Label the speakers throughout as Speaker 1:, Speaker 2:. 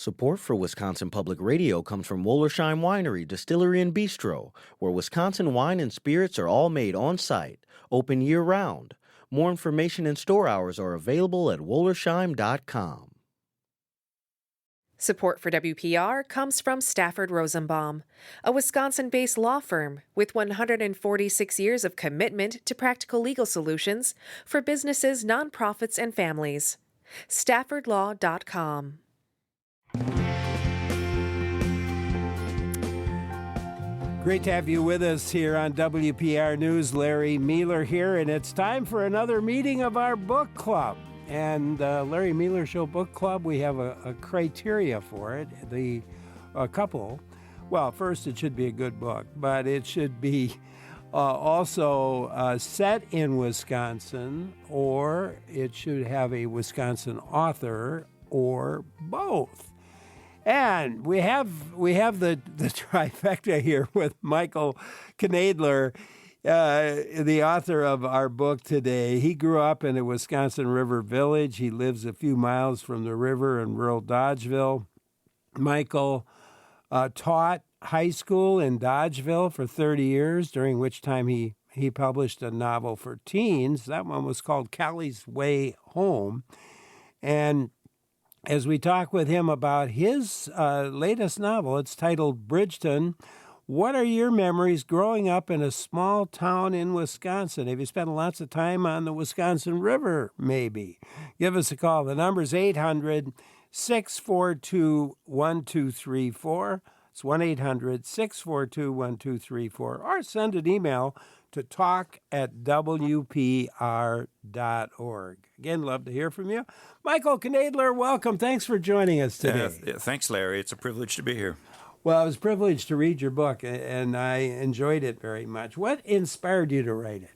Speaker 1: Support for Wisconsin Public Radio comes from Wollersheim Winery, Distillery, and Bistro, where Wisconsin wine and spirits are all made on site, open year round. More information and store hours are available at wollersheim.com.
Speaker 2: Support for WPR comes from Stafford Rosenbaum, a Wisconsin-based law firm with 146 years of commitment to practical legal solutions for businesses, nonprofits, and families. StaffordLaw.com.
Speaker 3: Great to have you with us here on WPR News. Larry Mealer here, and it's time for another meeting of our book club. And Larry Mealer Show Book Club, we have a criteria for it. A couple. Well, first, it should be a good book, but it should be also set in Wisconsin, or it should have a Wisconsin author, or both. And we have the trifecta here with Michael Knoelder, the author of our book today. He grew up in a Wisconsin River village. He lives a few miles from the river in rural Dodgeville. Michael taught high school in Dodgeville for 30 years, during which time he published a novel for teens. That one was called Callie's Way Home. And as we talk with him about his latest novel, it's titled Bridgeton. What are your memories growing up in a small town in Wisconsin? Have you spent lots of time on the Wisconsin River, maybe? Give us a call. The number's 800-642-1234. It's 1-800-642-1234. Or send an email to talk@wpr.org. Again, love to hear from you. Michael Knoelder, welcome. Thanks for joining us today.
Speaker 4: Thanks, Larry. It's a privilege to be here.
Speaker 3: Well, I was privileged to read your book, and I enjoyed it very much. What inspired you to write it?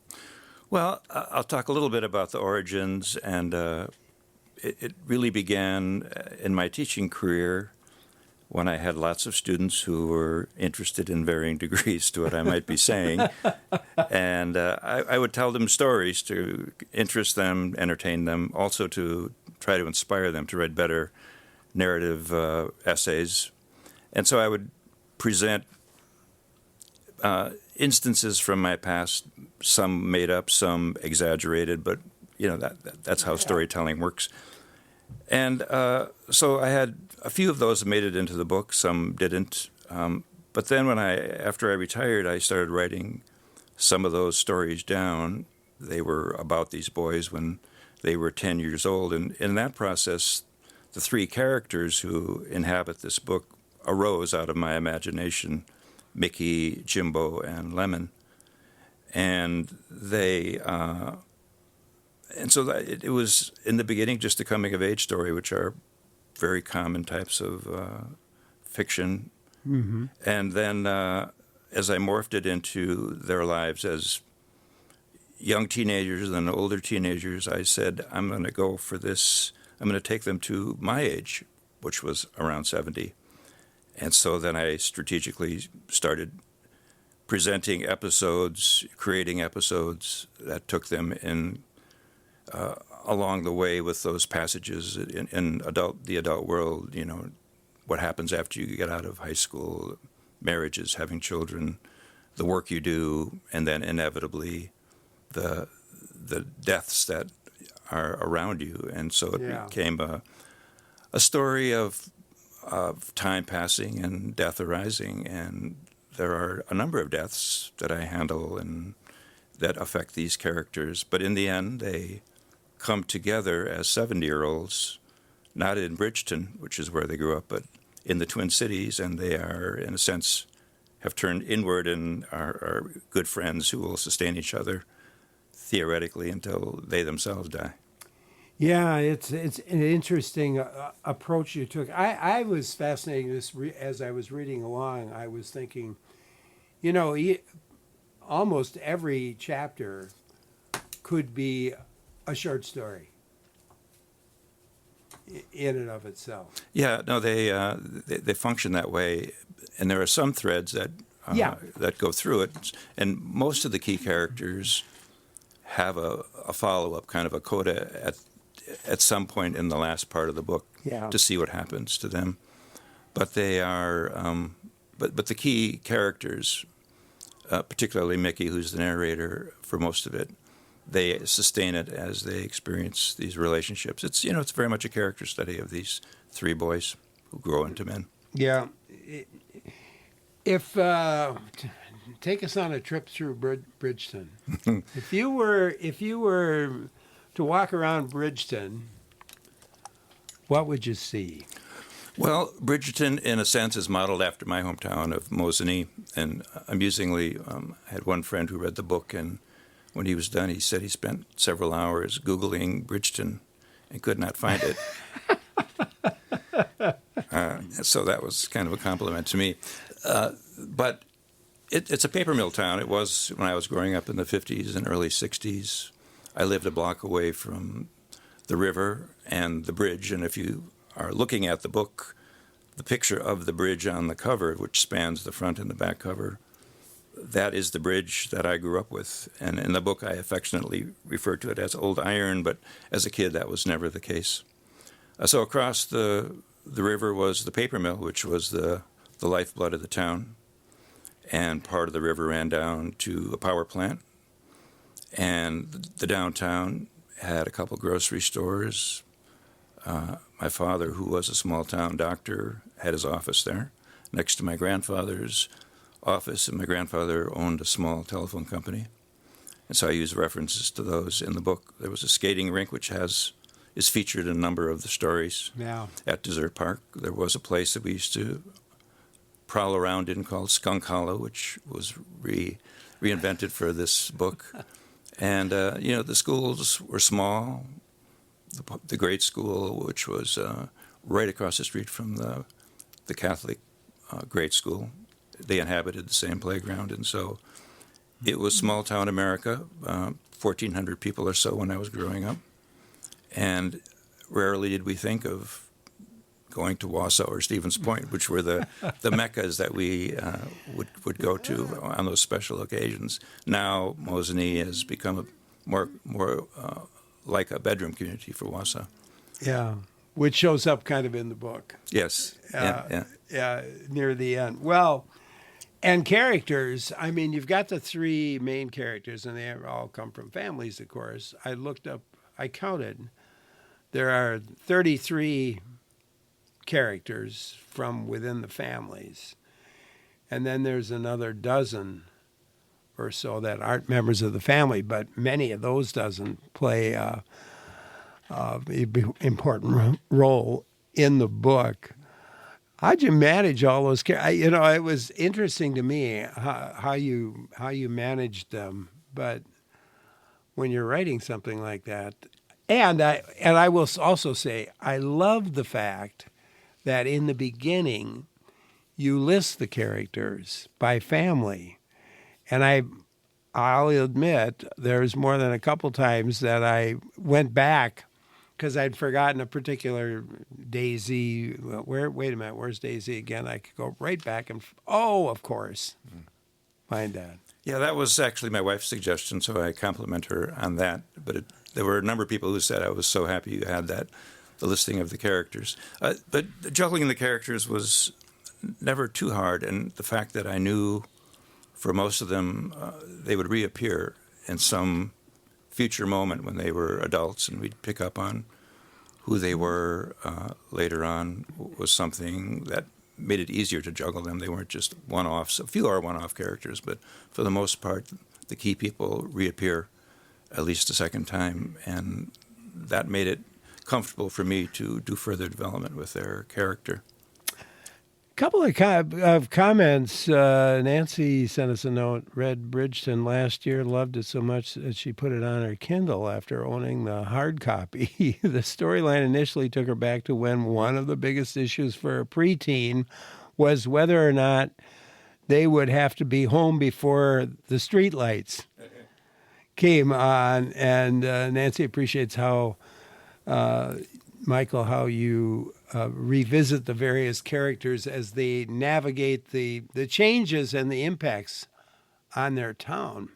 Speaker 4: Well, I'll talk a little bit about the origins, and it really began in my teaching career when I had lots of students who were interested in varying degrees to what I might be saying. And I would tell them stories to interest them, entertain them, also to try to inspire them to write better narrative essays. And so I would present instances from my past, some made up, some exaggerated, but that's how storytelling works. And so I had a few of those made it into the book, some didn't. But then after I retired, I started writing some of those stories down. They were about these boys when they were 10 years old. And in that process, the three characters who inhabit this book arose out of my imagination: Mickey, Jimbo, and Lemon. And and so it was, in the beginning, just a coming-of-age story, which are very common types of fiction. Mm-hmm. And then as I morphed it into their lives as young teenagers and older teenagers, I said, I'm going to go for this. I'm going to take them to my age, which was around 70. And so then I strategically started presenting episodes, creating episodes that took them in along the way with those passages in the adult world. What happens after you get out of high school, marriages, having children, the work you do, and then inevitably the deaths that are around you. And so it became a story of time passing and death arising, and there are a number of deaths that I handle and that affect these characters. But in the end, they come together as 70-year-olds, not in Bridgeton, which is where they grew up, but in the Twin Cities, and they are, in a sense, have turned inward and are good friends who will sustain each other theoretically until they themselves die.
Speaker 3: Yeah, it's an interesting approach you took. I was fascinated as I was reading along. I was thinking, almost every chapter could be a short story in and of itself.
Speaker 4: Yeah, no, they function that way, and there are some threads that go through it, and most of the key characters have a follow-up, kind of a coda at some point in the last part of the book to see what happens to them. but they are, but the key characters, particularly Mickey, who's the narrator for most of it, they sustain it as they experience these relationships. It's very much a character study of these three boys who grow into men.
Speaker 3: Yeah. If take us on a trip through Bridgeton. If you were to walk around Bridgeton, what would you see?
Speaker 4: Well, Bridgeton, in a sense, is modeled after my hometown of Mosinee. And amusingly, I had one friend who read the book, and when he was done, he said he spent several hours Googling Bridgeton and could not find it. So that was kind of a compliment to me. But it's a paper mill town. It was when I was growing up in the 50s and early 60s. I lived a block away from the river and the bridge, and if you are looking at the book, the picture of the bridge on the cover, which spans the front and the back cover, that is the bridge that I grew up with. And in the book, I affectionately refer to it as Old Iron, but as a kid, that was never the case. So across the river was the paper mill, which was the lifeblood of the town. And part of the river ran down to a power plant. And the downtown had a couple grocery stores. My father, who was a small-town doctor, had his office there next to my grandfather's office, and my grandfather owned a small telephone company. And so I use references to those in the book. There was a skating rink, which is featured in a number of the stories.
Speaker 3: Yeah. At
Speaker 4: Desert Park. There was a place that we used to prowl around in called Skunk Hollow, which was reinvented for this book. And, the schools were small. The grade school, which was right across the street from the Catholic grade school, they inhabited the same playground. And so it was small-town America, 1,400 people or so when I was growing up. And rarely did we think of going to Wausau or Stevens Point, which were the meccas that we would go to on those special occasions. Now Mosinee has become a more like a bedroom community for Wausau.
Speaker 3: Yeah, which shows up kind of in the book.
Speaker 4: Yes.
Speaker 3: Yeah, near the end. Well, and characters, I mean, you've got the three main characters, and they all come from families, of course. I counted. There are 33 characters from within the families. And then there's another dozen or so that aren't members of the family, but many of those dozen play an important role in the book. How'd you manage all those characters? It was interesting to me how you managed them, but when you're writing something like that, and I will also say I love the fact that in the beginning you list the characters by family. And I'll admit there's more than a couple times that I went back because I'd forgotten a particular Daisy. Wait a minute, where's Daisy again? I could go right back and, of course, find that.
Speaker 4: Yeah, that was actually my wife's suggestion, so I compliment her on that. But there were a number of people who said I was so happy you had that, the listing of the characters. But juggling the characters was never too hard, and the fact that I knew for most of them they would reappear in some future moment when they were adults, and we'd pick up on who they were later on was something that made it easier to juggle them. They weren't just one-offs. A few are one-off characters, but for the most part, the key people reappear at least a second time, and that made it comfortable for me to do further development with their character.
Speaker 3: Couple of comments. Nancy sent us a note, read Bridgeton last year, loved it so much that she put it on her Kindle after owning the hard copy. The storyline initially took her back to when one of the biggest issues for a preteen was whether or not they would have to be home before the streetlights came on. And Nancy appreciates how, Michael, how you revisit the various characters as they navigate the changes and the impacts on their town.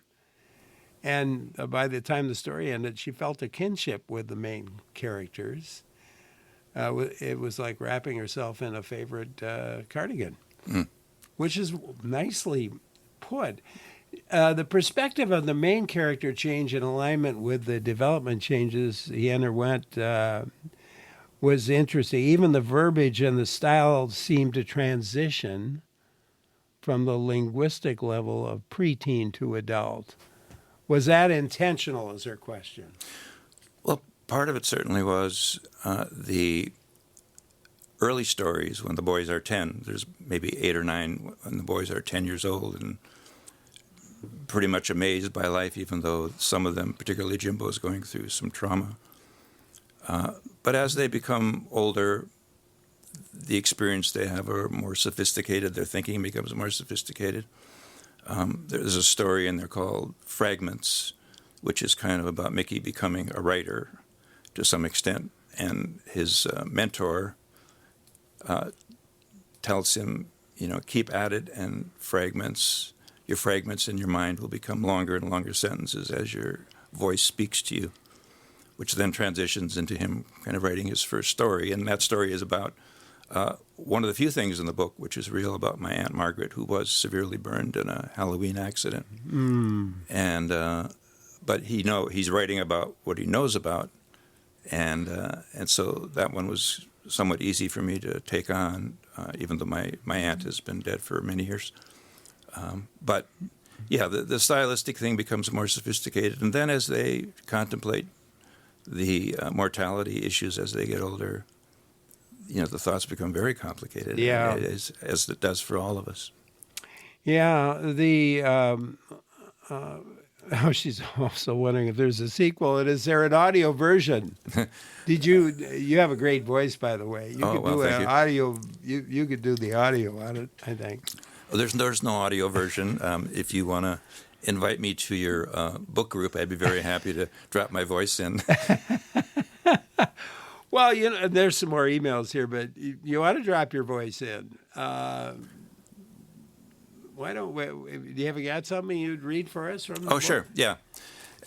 Speaker 3: And by the time the story ended, she felt a kinship with the main characters. It was like wrapping herself in a favorite cardigan, which is nicely put. The perspective of the main character change in alignment with the development changes he underwent was interesting. Even the verbiage and the style seemed to transition from the linguistic level of preteen to adult. Was that intentional, is her question?
Speaker 4: Well, part of it certainly was the early stories when the boys are 10. There's maybe 8 or 9 when the boys are 10 years old and pretty much amazed by life, even though some of them, particularly Jimbo, is going through some trauma. But as they become older, the experience they have are more sophisticated. Their thinking becomes more sophisticated. There's a story in there called Fragments, which is kind of about Mickey becoming a writer to some extent. And his mentor tells him, keep at it, and your fragments in your mind will become longer and longer sentences as your voice speaks to you, which then transitions into him kind of writing his first story. And that story is about one of the few things in the book which is real about my Aunt Margaret, who was severely burned in a Halloween accident. And but he's writing about what he knows about, and so that one was somewhat easy for me to take on, even though my aunt has been dead for many years. But yeah, the stylistic thing becomes more sophisticated, and then as they contemplate the mortality issues as they get older, the thoughts become very complicated.
Speaker 3: Yeah,
Speaker 4: as it does for all of us.
Speaker 3: Yeah, she's also wondering if there's a sequel, and is there an audio version? You have a great voice, by the way. You could do an audio. You could do the audio on it, I think.
Speaker 4: Well, there's no audio version. If you want to invite me to your book group, I'd be very happy to drop my voice in.
Speaker 3: Well, there's some more emails here, but you ought to drop your voice in. Why don't we? Do you have got something you'd read for us from the book?
Speaker 4: Sure, yeah.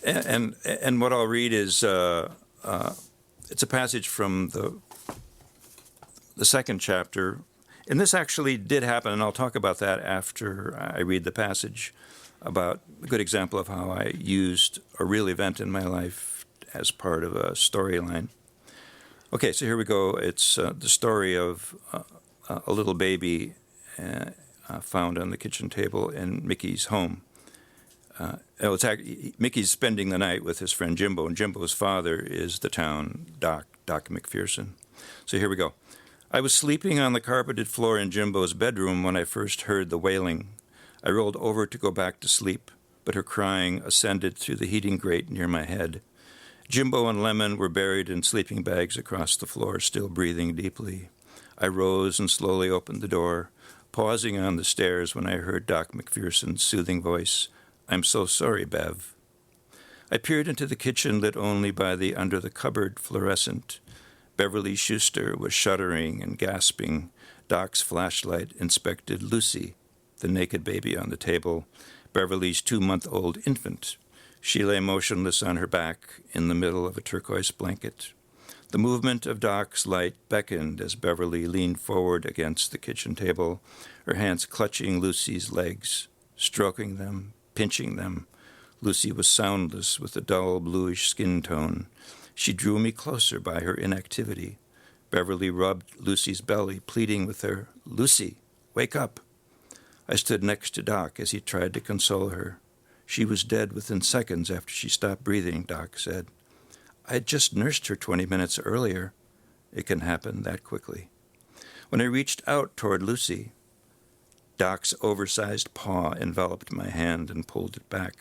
Speaker 4: And what I'll read is it's a passage from the second chapter. And this actually did happen, and I'll talk about that after I read the passage, about a good example of how I used a real event in my life as part of a storyline. Okay, so here we go. It's the story of a little baby found on the kitchen table in Mickey's home. Mickey's spending the night with his friend Jimbo, and Jimbo's father is the town Doc McPherson. So here we go. I was sleeping on the carpeted floor in Jimbo's bedroom when I first heard the wailing. I rolled over to go back to sleep, but her crying ascended through the heating grate near my head. Jimbo and Lemon were buried in sleeping bags across the floor, still breathing deeply. I rose and slowly opened the door, pausing on the stairs when I heard Doc McPherson's soothing voice. I'm so sorry, Bev. I peered into the kitchen, lit only by the under-the-cupboard fluorescent. Beverly Schuster was shuddering and gasping. Doc's flashlight inspected Lucy, the naked baby on the table, Beverly's 2-month-old infant. She lay motionless on her back in the middle of a turquoise blanket. The movement of Doc's light beckoned as Beverly leaned forward against the kitchen table, her hands clutching Lucy's legs, stroking them, pinching them. Lucy was soundless with a dull bluish skin tone. She drew me closer by her inactivity. Beverly rubbed Lucy's belly, pleading with her, Lucy, wake up. I stood next to Doc as he tried to console her. She was dead within seconds after she stopped breathing, Doc said. I had just nursed her 20 minutes earlier. It can happen that quickly. When I reached out toward Lucy, Doc's oversized paw enveloped my hand and pulled it back.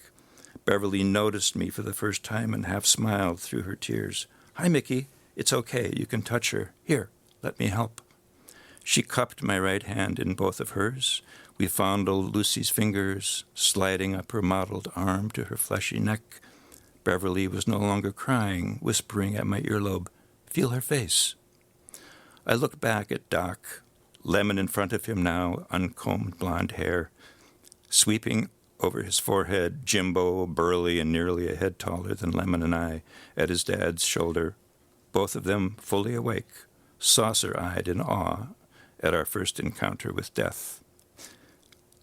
Speaker 4: Beverly noticed me for the first time and half smiled through her tears. Hi, Mickey. It's okay. You can touch her. Here, let me help. She cupped my right hand in both of hers. We fondled Lucy's fingers, sliding up her mottled arm to her fleshy neck. Beverly was no longer crying, whispering at my earlobe, Feel her face. I looked back at Doc, Lemon in front of him now, uncombed blonde hair. Sweeping over his forehead, Jimbo, burly and nearly a head taller than Lemon and I, at his dad's shoulder, both of them fully awake, saucer-eyed in awe at our first encounter with death.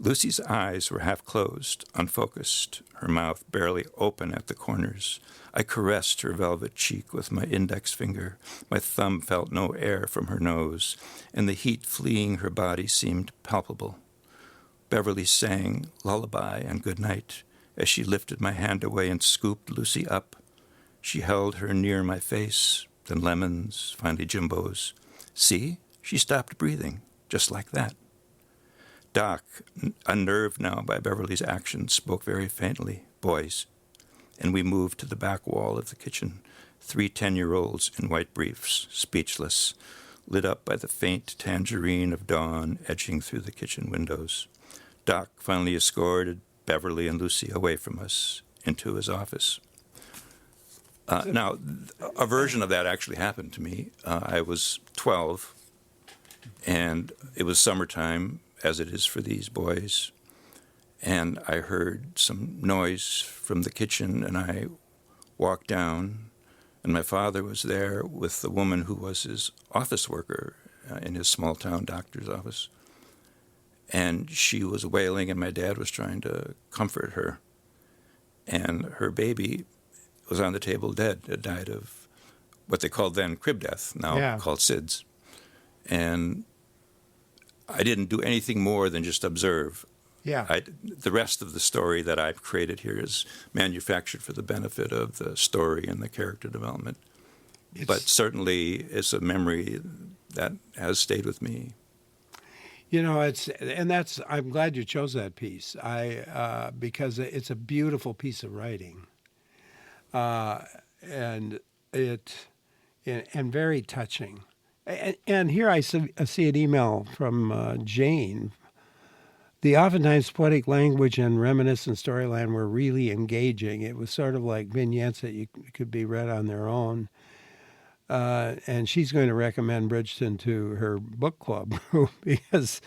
Speaker 4: Lucy's eyes were half closed, unfocused, her mouth barely open at the corners. I caressed her velvet cheek with my index finger. My thumb felt no air from her nose, and the heat fleeing her body seemed palpable. Beverly sang lullaby and good night as she lifted my hand away and scooped Lucy up. She held her near my face, then Lemon's, finally Jimbo's. See? She stopped breathing, just like that. Doc, unnerved now by Beverly's actions, spoke very faintly, "Boys," and we moved to the back wall of the kitchen, 3 10-year-olds in white briefs, speechless, lit up by the faint tangerine of dawn edging through the kitchen windows. Doc finally escorted Beverly and Lucy away from us into his office. Now, a version of that actually happened to me. I was 12, and it was summertime, as it is for these boys, and I heard some noise from the kitchen, and I walked down, and my father was there with the woman who was his office worker in his small-town doctor's office, and she was wailing, and my dad was trying to comfort her, and her baby was on the table dead. It died of what they called then crib death, now called SIDS. And I didn't do anything more than just observe. The rest of the story that I've created here is manufactured for the benefit of the story and the character development. But certainly it's a memory that has stayed with me.
Speaker 3: You know, I'm glad you chose that piece. Because it's a beautiful piece of writing. And very touching. And here I see an email from Jane. The oftentimes poetic language and reminiscent storyline were really engaging. It was sort of like vignettes that could be read on their own. And she's going to recommend Bridgeton to her book club because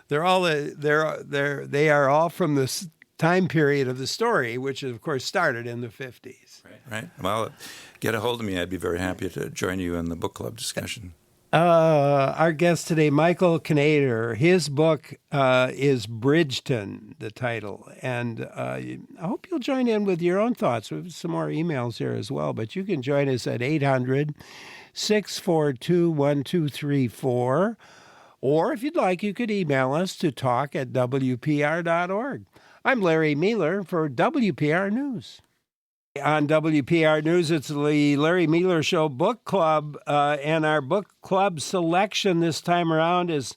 Speaker 3: they are all from this time period of the story, which of course started in the 50s.
Speaker 4: Right. Well, get a hold of me. I'd be very happy to join you in the book club discussion.
Speaker 3: Our guest today, Michael Knoelder, his book is Bridgeton, the title. And I hope you'll join in with your own thoughts. We have some more emails here as well, but you can join us at 800-642-1234. Or if you'd like, you could email us to talk@wpr.org. I'm Larry Mealer for WPR News. On WPR News, it's the Larry Mealer Show Book Club, and our book club selection this time around is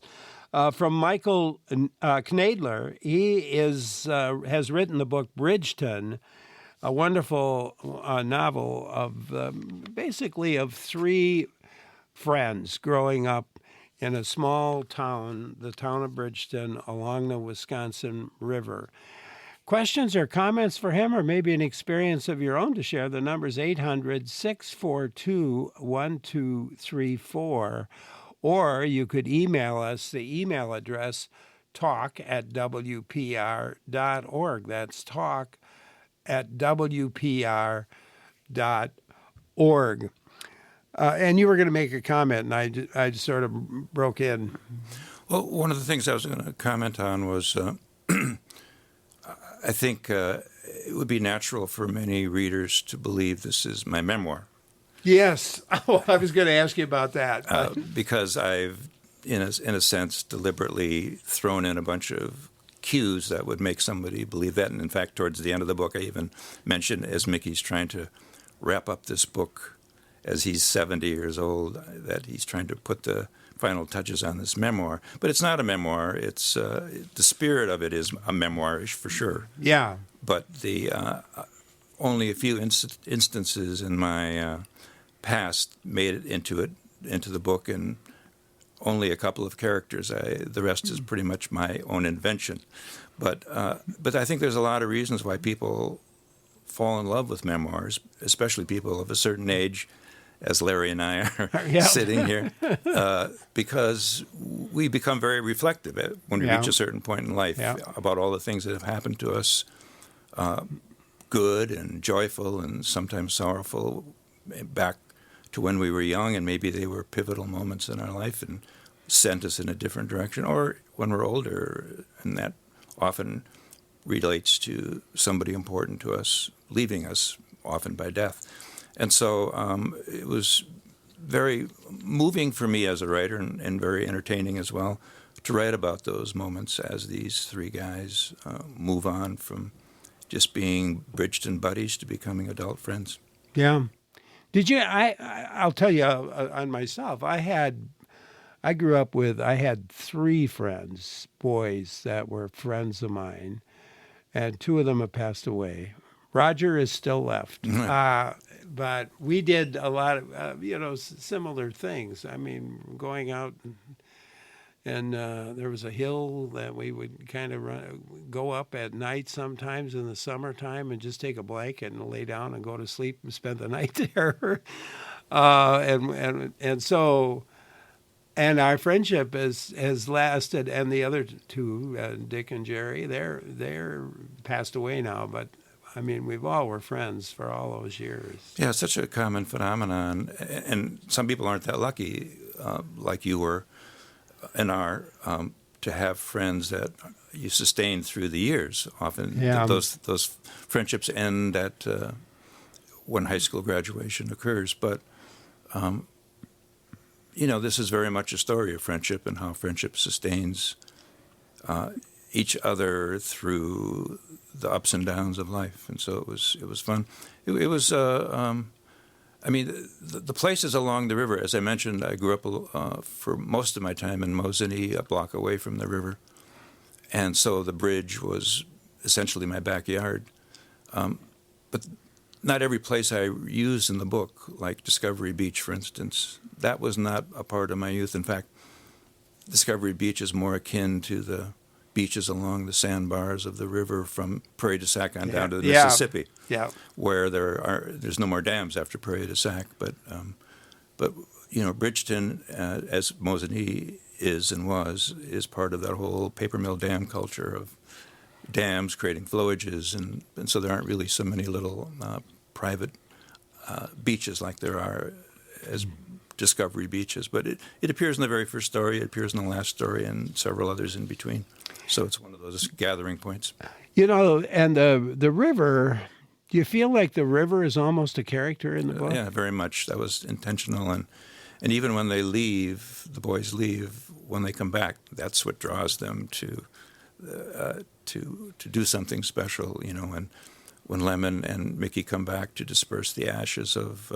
Speaker 3: from Michael Knoelder. He has written the book Bridgeton, a wonderful novel of basically of 3 friends growing up in a small town, the town of Bridgeton, along the Wisconsin River. Questions or comments for him, or maybe an experience of your own to share, the number is 800-642-1234. Or you could email us, the email address, talk@wpr.org. That's talk@wpr.org. And you were going to make a comment, and I just sort of broke in.
Speaker 4: Well, one of the things I was going to comment on was I think it would be natural for many readers to believe this is my memoir.
Speaker 3: Yes. Oh, I was going to ask you about that.
Speaker 4: Because I've, in a sense, deliberately thrown in a bunch of cues that would make somebody believe that. And in fact, towards the end of the book, I even mentioned, as Mickey's trying to wrap up this book as he's 70 years old, that he's trying to put the final touches on this memoir. But it's not a memoir. It's the spirit of it is a memoir-ish for sure.
Speaker 3: Yeah.
Speaker 4: But the only a few instances in my past made it into the book, and only a couple of characters. The rest is pretty much my own invention. But I think there's a lot of reasons why people fall in love with memoirs, especially people of a certain age, as Larry and I are sitting here, because we become very reflective when we reach a certain point in life about all the things that have happened to us, good and joyful and sometimes sorrowful, back to when we were young, and maybe they were pivotal moments in our life and sent us in a different direction, or when we're older, and that often relates to somebody important to us leaving us, often by death. And so it was very moving for me as a writer, and very entertaining as well, to write about those moments as these three guys move on from just being Bridgeton buddies to becoming adult friends.
Speaker 3: Yeah. Did you? I'll tell you on myself. I had 3 friends, boys that were friends of mine, and 2 of them have passed away. Roger is still left. But we did a lot of, similar things. I mean, going out and there was a hill that we would kind of go up at night sometimes in the summertime and just take a blanket and lay down and go to sleep and spend the night there. And our friendship has lasted. And the other 2, Dick and Jerry, they're passed away now, but I mean, we've all were friends for all those years.
Speaker 4: Yeah, it's such a common phenomenon, and some people aren't that lucky, like you were and are, to have friends that you sustain through the years. Often those friendships end at when high school graduation occurs. But, this is very much a story of friendship and how friendship sustains each other through the ups and downs of life, and so it was fun. It was the places along the river. As I mentioned, I grew up for most of my time in Mosinee, a block away from the river, and so the bridge was essentially my backyard. But not every place I used in the book, like Discovery Beach, for instance, that was not a part of my youth. In fact, Discovery Beach is more akin to the beaches along the sandbars of the river from Prairie du Sac on down to the Mississippi, where there's no more dams after Prairie du Sac. But Bridgeton, as Mosinee is and was, is part of that whole paper mill dam culture of dams creating flowages, and so there aren't really so many little private beaches like there are as Discovery beaches. But it appears in the very first story, it appears in the last story, and several others in between. So it's one of those gathering points.
Speaker 3: And the river, do you feel like the river is almost a character in the book?
Speaker 4: Yeah, very much. That was intentional. And even when they leave, the boys leave, when they come back, that's what draws them to do something special. When Lemon and Mickey come back to disperse the ashes of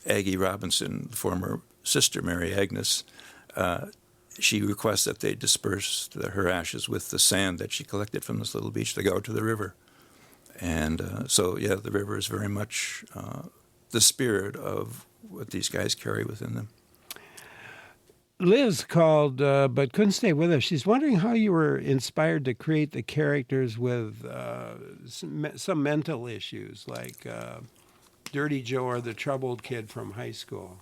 Speaker 4: Aggie Robinson, the former sister, Mary Agnes, she requests that they disperse her ashes with the sand that she collected from this little beach to go to the river. And the river is very much the spirit of what these guys carry within them.
Speaker 3: Liz called, but couldn't stay with us. She's wondering how you were inspired to create the characters with some mental issues, like Dirty Joe or the troubled kid from high school.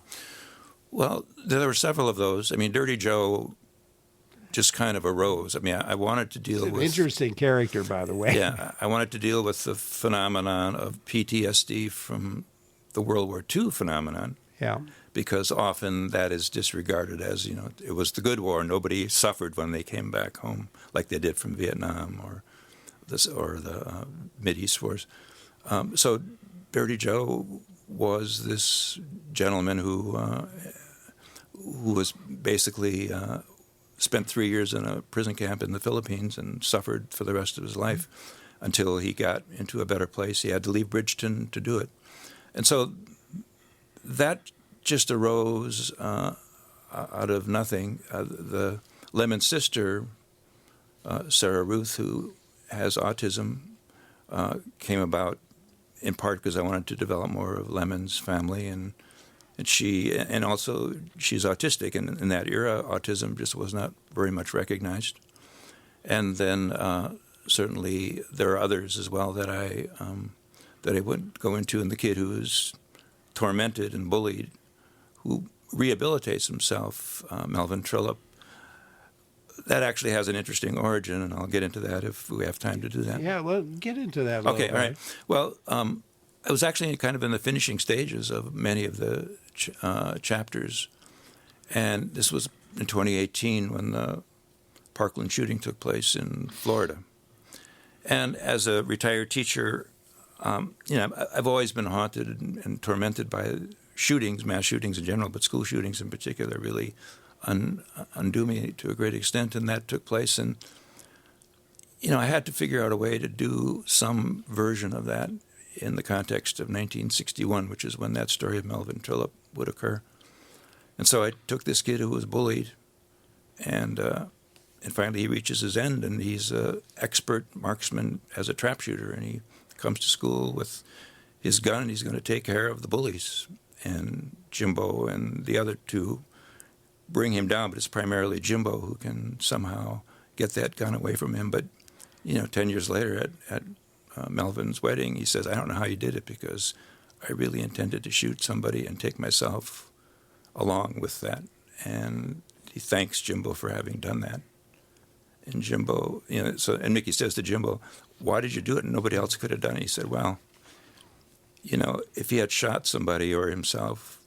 Speaker 4: Well, there were several of those. I mean, Dirty Joe just kind of arose. I mean, I wanted to deal with...
Speaker 3: interesting character, by the way.
Speaker 4: Yeah, I wanted to deal with the phenomenon of PTSD from the World War II phenomenon.
Speaker 3: Yeah.
Speaker 4: Because often that is disregarded as, it was the good war. Nobody suffered when they came back home, like they did from Vietnam or the Mideast wars. So Dirty Joe was this gentleman who was basically spent 3 years in a prison camp in the Philippines and suffered for the rest of his life until he got into a better place. He had to leave Bridgeton to do it. And so that just arose out of nothing. The Lemon's sister, Sarah Ruth, who has autism, came about in part because I wanted to develop more of Lemon's family, and also she's autistic, and in that era, autism just was not very much recognized. And then certainly there are others as well that I wouldn't go into, and the kid who is tormented and bullied, who rehabilitates himself, Melvin Trillip. That actually has an interesting origin, and I'll get into that if we have time to do that.
Speaker 3: Yeah, well, get into that.
Speaker 4: Okay, all right. Well, I was actually kind of in the finishing stages of many of the chapters, and this was in 2018 when the Parkland shooting took place in Florida. And as a retired teacher, I've always been haunted and tormented by shootings, mass shootings in general, but school shootings in particular really undo me to a great extent, and that took place. And, I had to figure out a way to do some version of that in the context of 1961, which is when that story of Melvin Trillip would occur. And so I took this kid who was bullied, and finally he reaches his end, and he's an expert marksman as a trap shooter, and he comes to school with his gun, and he's going to take care of the bullies. And Jimbo and the other two bring him down, but it's primarily Jimbo who can somehow get that gun away from him. But, 10 years later at Melvin's wedding, he says, I don't know how you did it, because I really intended to shoot somebody and take myself along with that. And he thanks Jimbo for having done that. And Jimbo, and Mickey says to Jimbo, why did you do it? And nobody else could have done it. He said, well, if he had shot somebody or himself,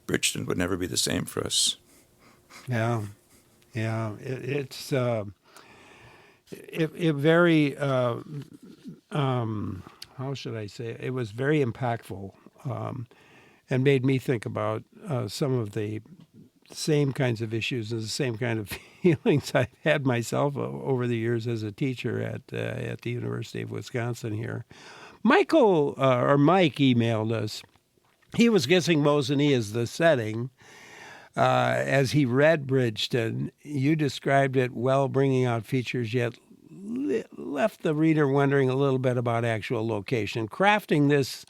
Speaker 4: Bridgeton would never be the same for us.
Speaker 3: Yeah. It's it very how should I say? It was very impactful, and made me think about some of the same kinds of issues and the same kind of feelings I've had myself over the years as a teacher at the University of Wisconsin here. Mike emailed us. He was guessing Mosinee is the setting. As he read Bridgeton, you described it well, bringing out features, yet left the reader wondering a little bit about actual location. Crafting this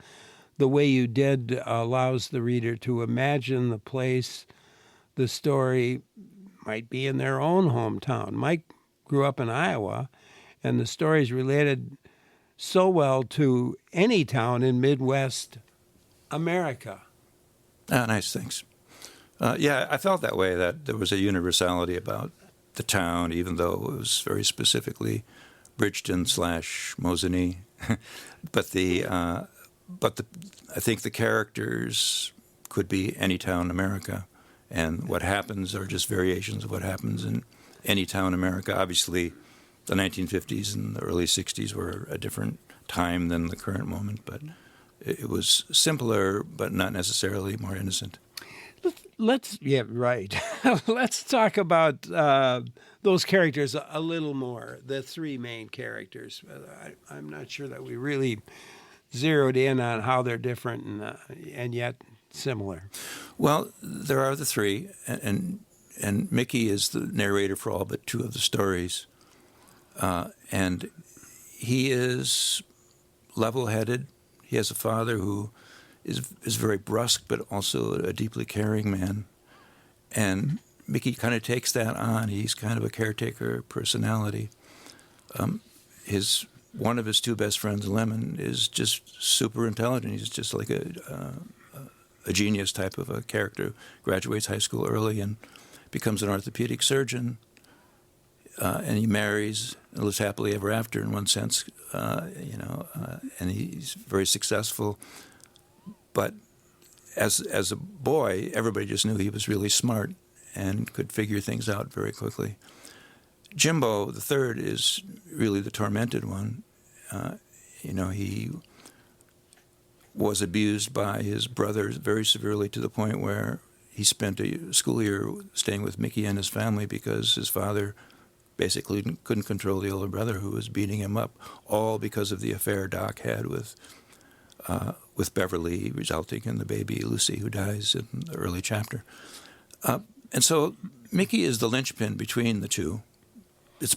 Speaker 3: the way you did allows the reader to imagine the place the story might be in their own hometown. Mike grew up in Iowa, and the story is related so well to any town in Midwest America.
Speaker 4: Nice, thanks. Yeah, I felt that way, that there was a universality about the town, even though it was very specifically Bridgeton/Mosinee. but I think the characters could be any town in America, and what happens are just variations of what happens in any town in America. Obviously, the 1950s and the early 60s were a different time than the current moment, but it was simpler, but not necessarily more innocent.
Speaker 3: Let's talk about those characters a little more, the three main characters. I'm not sure that we really zeroed in on how they're different and yet similar.
Speaker 4: Well, there are the three, and Mickey is the narrator for all but two of the stories. And he is level-headed. He has a father who is very brusque, but also a deeply caring man. And Mickey kind of takes that on. He's kind of a caretaker personality. One of his two best friends, Lemon, is just super intelligent. He's just like a genius type of a character. Graduates high school early and becomes an orthopedic surgeon. And he marries and lives happily ever after in one sense, and he's very successful. But as a boy, everybody just knew he was really smart and could figure things out very quickly. Jimbo, the third, is really the tormented one. He was abused by his brothers very severely, to the point where he spent a school year staying with Mickey and his family because his father basically couldn't control the older brother who was beating him up, all because of the affair Doc had with Beverly, resulting in the baby Lucy, who dies in the early chapter. And so Mickey is the linchpin between the two. It's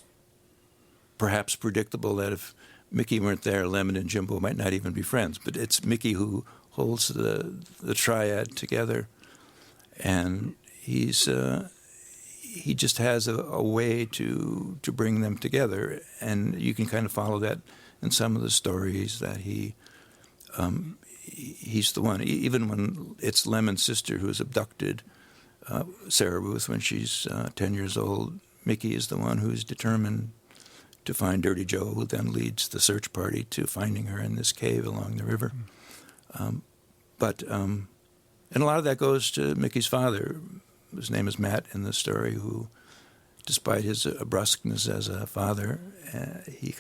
Speaker 4: perhaps predictable that if Mickey weren't there, Lemon and Jimbo might not even be friends, but it's Mickey who holds the triad together, and he just has a way to bring them together, and you can kind of follow that in some of the stories that he's the one. Even when it's Lemon's sister who's abducted Sarah Ruth when she's 10 years old, Mickey is the one who's determined to find Dirty Joe, who then leads the search party to finding her in this cave along the river. And a lot of that goes to Mickey's father. His name is Matt in the story, who, despite his brusqueness as a father, he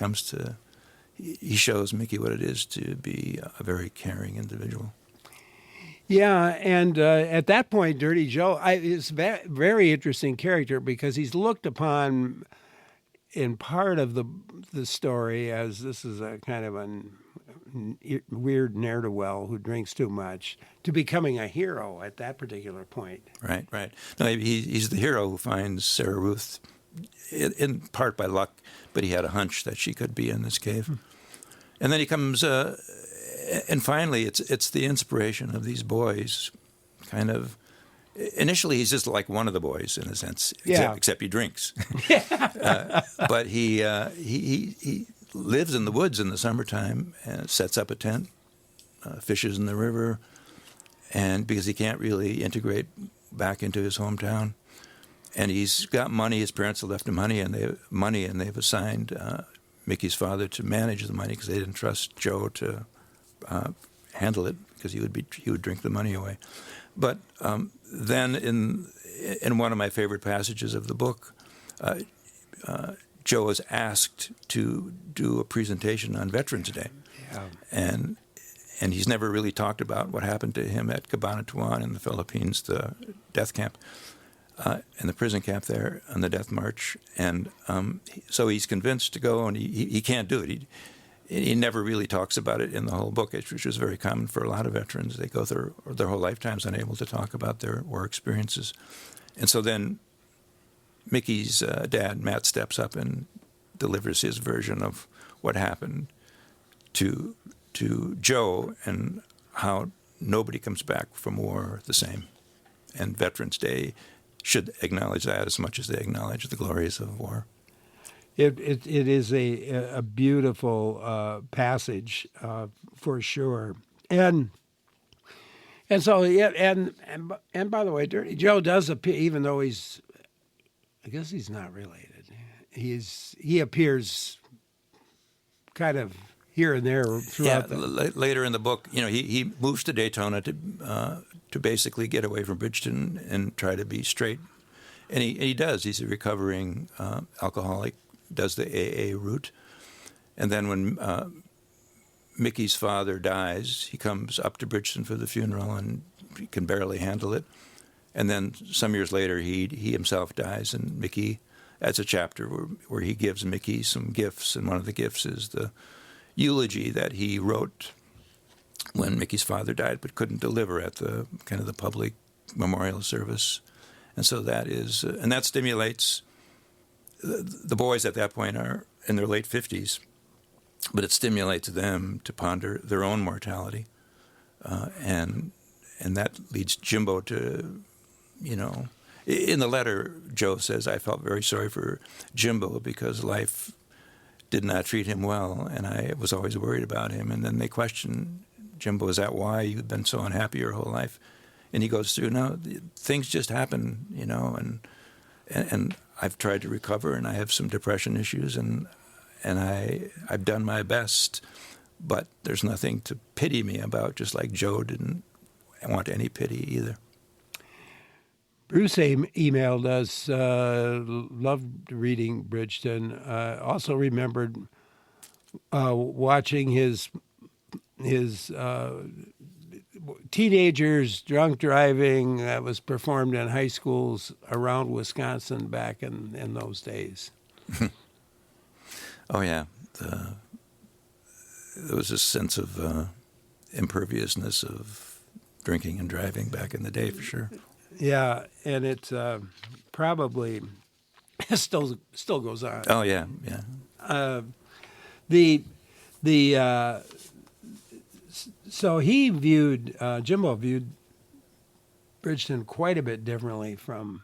Speaker 4: shows Mickey what it is to be a very caring individual.
Speaker 3: Yeah, and at that point, Dirty Joe is a very interesting character because he's looked upon in part of the story as this is a kind of a weird ne'er-do-well who drinks too much, to becoming a hero at that particular point.
Speaker 4: Right. No, he's the hero who finds Sarah Ruth, in part by luck, but he had a hunch that she could be in this cave. And then he comes, and finally it's the inspiration of these boys, kind of. Initially, he's just like one of the boys in a sense, except he drinks. But he lives in the woods in the summertime and sets up a tent, fishes in the river, and because he can't really integrate back into his hometown, and he's got money. His parents have left him money, and they've assigned Mickey's father to manage the money because they didn't trust Joe to handle it because he would drink the money away. But then in one of my favorite passages of the book, Joe is asked to do a presentation on Veterans Day, and he's never really talked about what happened to him at Cabanatuan in the Philippines, the death camp, and the prison camp there on the Death March, and so he's convinced to go, and he can't do it. He never really talks about it in the whole book, which is very common for a lot of veterans. They go through their whole lifetimes unable to talk about their war experiences. And so then Mickey's dad, Matt, steps up and delivers his version of what happened to Joe and how nobody comes back from war the same. And Veterans Day should acknowledge that as much as they acknowledge the glories of war.
Speaker 3: It is a beautiful passage for sure, and so and by the way, Dirty Joe does appear, even though I guess he's not related. He appears kind of here and there throughout.
Speaker 4: Later in the book, he moves to Daytona to basically get away from Bridgeton and try to be straight, and he does. He's a recovering alcoholic. Does the AA route. And then when Mickey's father dies, he comes up to Bridgeton for the funeral and he can barely handle it. And then some years later, he himself dies, and Mickey adds a chapter where he gives Mickey some gifts, and one of the gifts is the eulogy that he wrote when Mickey's father died but couldn't deliver at the kind of the public memorial service. And so and that stimulates. The boys at that point are in their late 50s, but it stimulates them to ponder their own mortality, and that leads Jimbo to, in the letter, Joe says, I felt very sorry for Jimbo because life did not treat him well, and I was always worried about him. And then they question Jimbo, is that why you've been so unhappy your whole life? And he goes through, no, things just happen, and I've tried to recover, and I have some depression issues, and I've done my best, but there's nothing to pity me about, just like Joe didn't want any pity either.
Speaker 3: Bruce emailed us, loved reading Bridgeton, also remembered watching his teenagers drunk driving that was performed in high schools around Wisconsin back in those days.
Speaker 4: Oh, yeah. There was a sense of imperviousness of drinking and driving back in the day, for sure.
Speaker 3: Yeah, and it's probably still goes on.
Speaker 4: Oh, yeah.
Speaker 3: So Jimbo viewed Bridgeton quite a bit differently from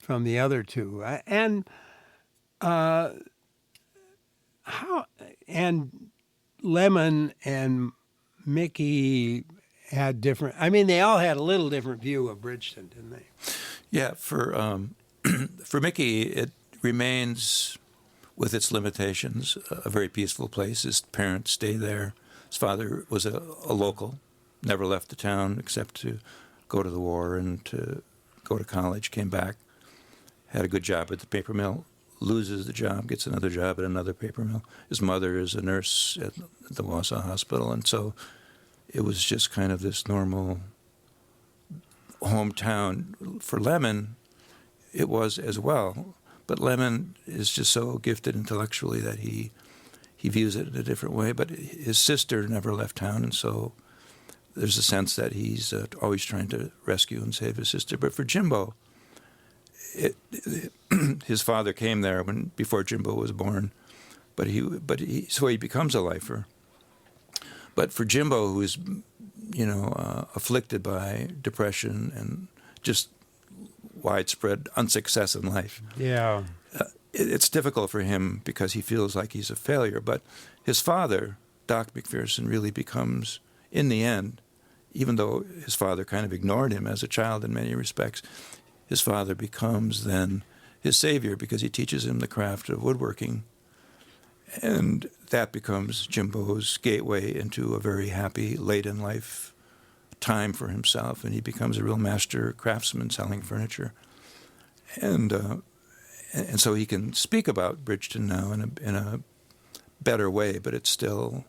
Speaker 3: the other two, and Lemon and Mickey had different. I mean, they all had a little different view of Bridgeton, didn't they?
Speaker 4: Yeah, for Mickey, it remains with its limitations, a very peaceful place. His parents stayed there. His father was a local, never left the town except to go to the war and to go to college, came back, had a good job at the paper mill, loses the job, gets another job at another paper mill. His mother is a nurse at the Wausau Hospital, and so it was just kind of this normal hometown. For Lemon, it was as well, but Lemon is just so gifted intellectually that he views it in a different way. But his sister never left town, and so there's a sense that he's always trying to rescue and save his sister. But for Jimbo, his father came there before Jimbo was born, so he becomes a lifer. But for Jimbo, who is, afflicted by depression and just widespread unsuccess in life, it's difficult for him because he feels like he's a failure. But his father, Doc McPherson, really becomes, in the end, even though his father kind of ignored him as a child in many respects, his father becomes then his savior because he teaches him the craft of woodworking. And that becomes Jimbo's gateway into a very happy, late-in-life time for himself, and he becomes a real master craftsman selling furniture. And so he can speak about Bridgeton now in a better way, but it's still,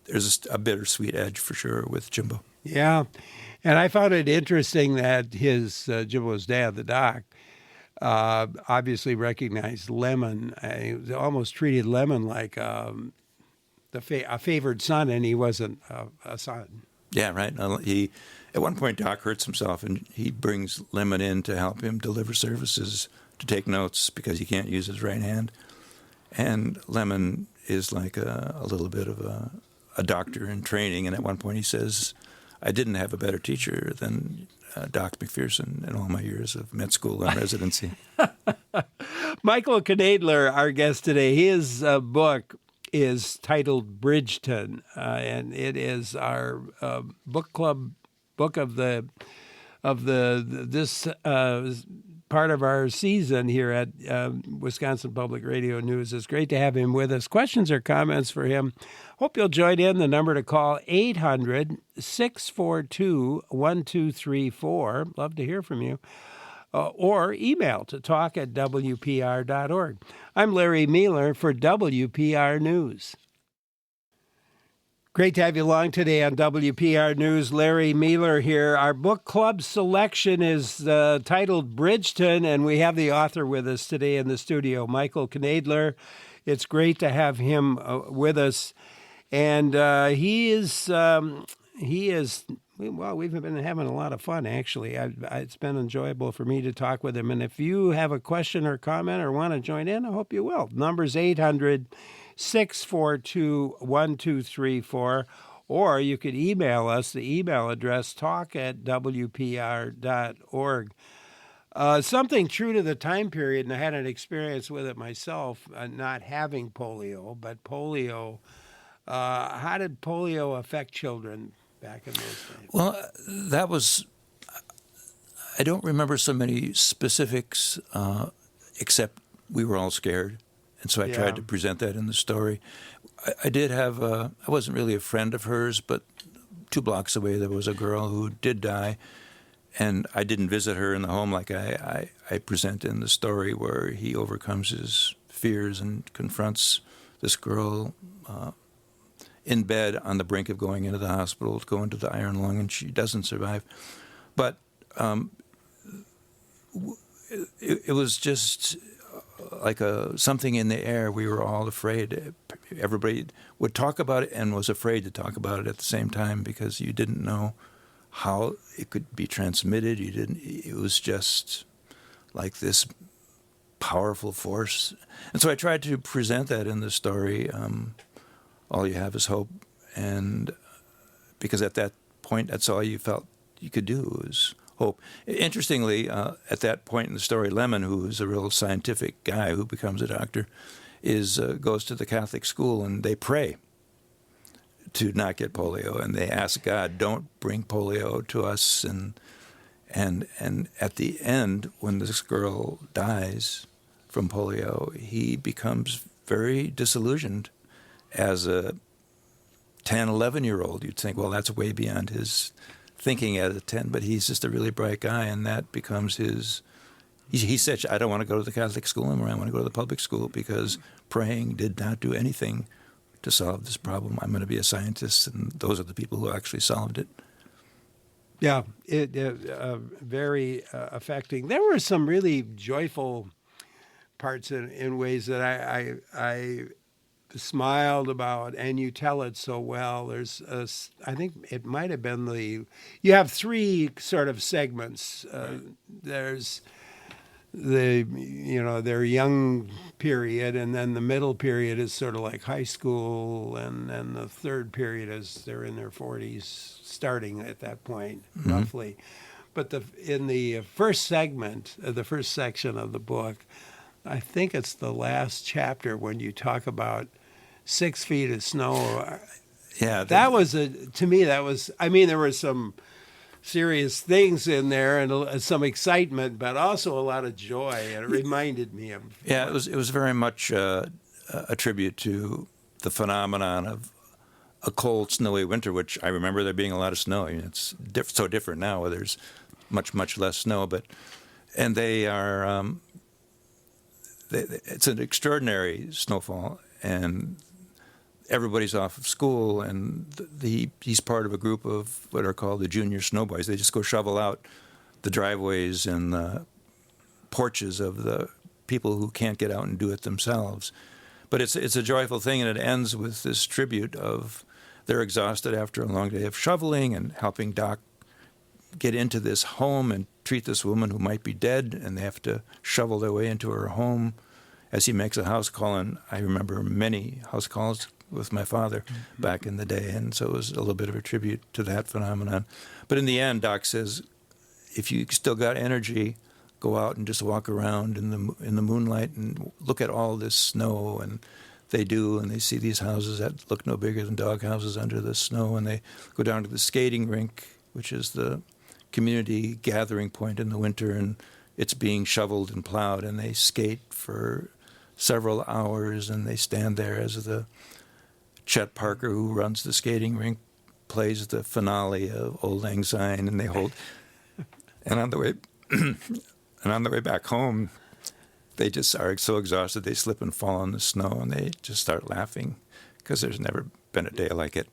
Speaker 4: there's a bittersweet edge for sure with Jimbo.
Speaker 3: Yeah, and I found it interesting that his Jimbo's dad, the doc, obviously recognized Lemon. He almost treated Lemon like a favored son, and he wasn't a son.
Speaker 4: Yeah, right. At one point, Doc hurts himself, and he brings Lemon in to help him deliver services, to take notes because he can't use his right hand. And Lemon is like a little bit of a doctor in training, and at one point he says, I didn't have a better teacher than Doc McPherson in all my years of med school and residency.
Speaker 3: Michael Knoelder, our guest today, his book is titled Bridgeton, and it is our book club book of this part of our season here at Wisconsin Public Radio News. It's great to have him with us. Questions or comments for him? Hope you'll join in. The number to call, 800-642-1234. Love to hear from you. Or email to talk@wpr.org. I'm Larry Mueller for WPR News. Great to have you along today on WPR News. Larry Mueller here. Our book club selection is titled Bridgeton, and we have the author with us today in the studio, Michael Knoelder. It's great to have him with us. And he is, well, we've been having a lot of fun, actually. It's been enjoyable for me to talk with him. And if you have a question or comment or want to join in, I hope you will. Number's 800-642-1234, or you could email us, the email address, talk@wpr.org. Something true to the time period, and I had an experience with it myself, not having polio, but polio. How did polio affect children back in those days?
Speaker 4: Well, that was, I don't remember so many specifics, except we were all scared. And so I tried to present that in the story. I did have, I wasn't really a friend of hers, but 2 blocks away there was a girl who did die. And I didn't visit her in the home like I present in the story, where he overcomes his fears and confronts this girl in bed on the brink of going into the hospital, to go into the iron lung, and she doesn't survive. But it was just like something in the air. We were all afraid. Everybody would talk about it and was afraid to talk about it at the same time, because you didn't know how it could be transmitted. It was just like this powerful force. And so I tried to present that in the story. All you have is hope. And because at that point, that's all you felt you could do was hope. Interestingly, at that point in the story, Lemon, who is a real scientific guy who becomes a doctor, goes to the Catholic school, and they pray to not get polio, and they ask God, don't bring polio to us. And at the end, when this girl dies from polio, he becomes very disillusioned as a 10, 11-year-old. You'd think, well, that's way beyond his thinking as a 10, but he's just a really bright guy, and that becomes his... He said, I don't want to go to the Catholic school anymore. I want to go to the public school because praying did not do anything to solve this problem. I'm going to be a scientist, and those are the people who actually solved it.
Speaker 3: Yeah, it very affecting. There were some really joyful parts in ways that I smiled about, and you tell it so well. There's, I think it might have been you have three sort of segments. There's their young period, and then the middle period is sort of like high school, and then the third period is they're in their 40s, starting at that point, roughly. But in the first segment, the first section of the book, I think it's the last chapter when you talk about 6 feet of snow.
Speaker 4: Yeah,
Speaker 3: that was to me. That was. I mean, there were some serious things in there and some excitement, but also a lot of joy. And it reminded me of...
Speaker 4: Yeah, it was very much a tribute to the phenomenon of a cold, snowy winter, which I remember there being a lot of snow. I mean, it's so different now where there's much, much less snow. And they are... it's an extraordinary snowfall, and everybody's off of school, and he's part of a group of what are called the junior snowboys. They just go shovel out the driveways and the porches of the people who can't get out and do it themselves. But it's a joyful thing, and it ends with this tribute of they're exhausted after a long day of shoveling and helping Doc get into this home and treat this woman who might be dead, and they have to shovel their way into her home as he makes a house call. And I remember many house calls with my father back in the day, and so it was a little bit of a tribute to that phenomenon. But in the end, Doc says, if you still got energy, go out and just walk around in the moonlight and look at all this snow. And they do, and they see these houses that look no bigger than dog houses under the snow, and they go down to the skating rink, which is the community gathering point in the winter, and it's being shoveled and plowed, and they skate for several hours, and they stand there as the Chet Parker, who runs the skating rink, plays the finale of Old Lang Syne, and they hold. And on the way back home, they just are so exhausted they slip and fall in the snow, and they just start laughing because there's never been a day like it.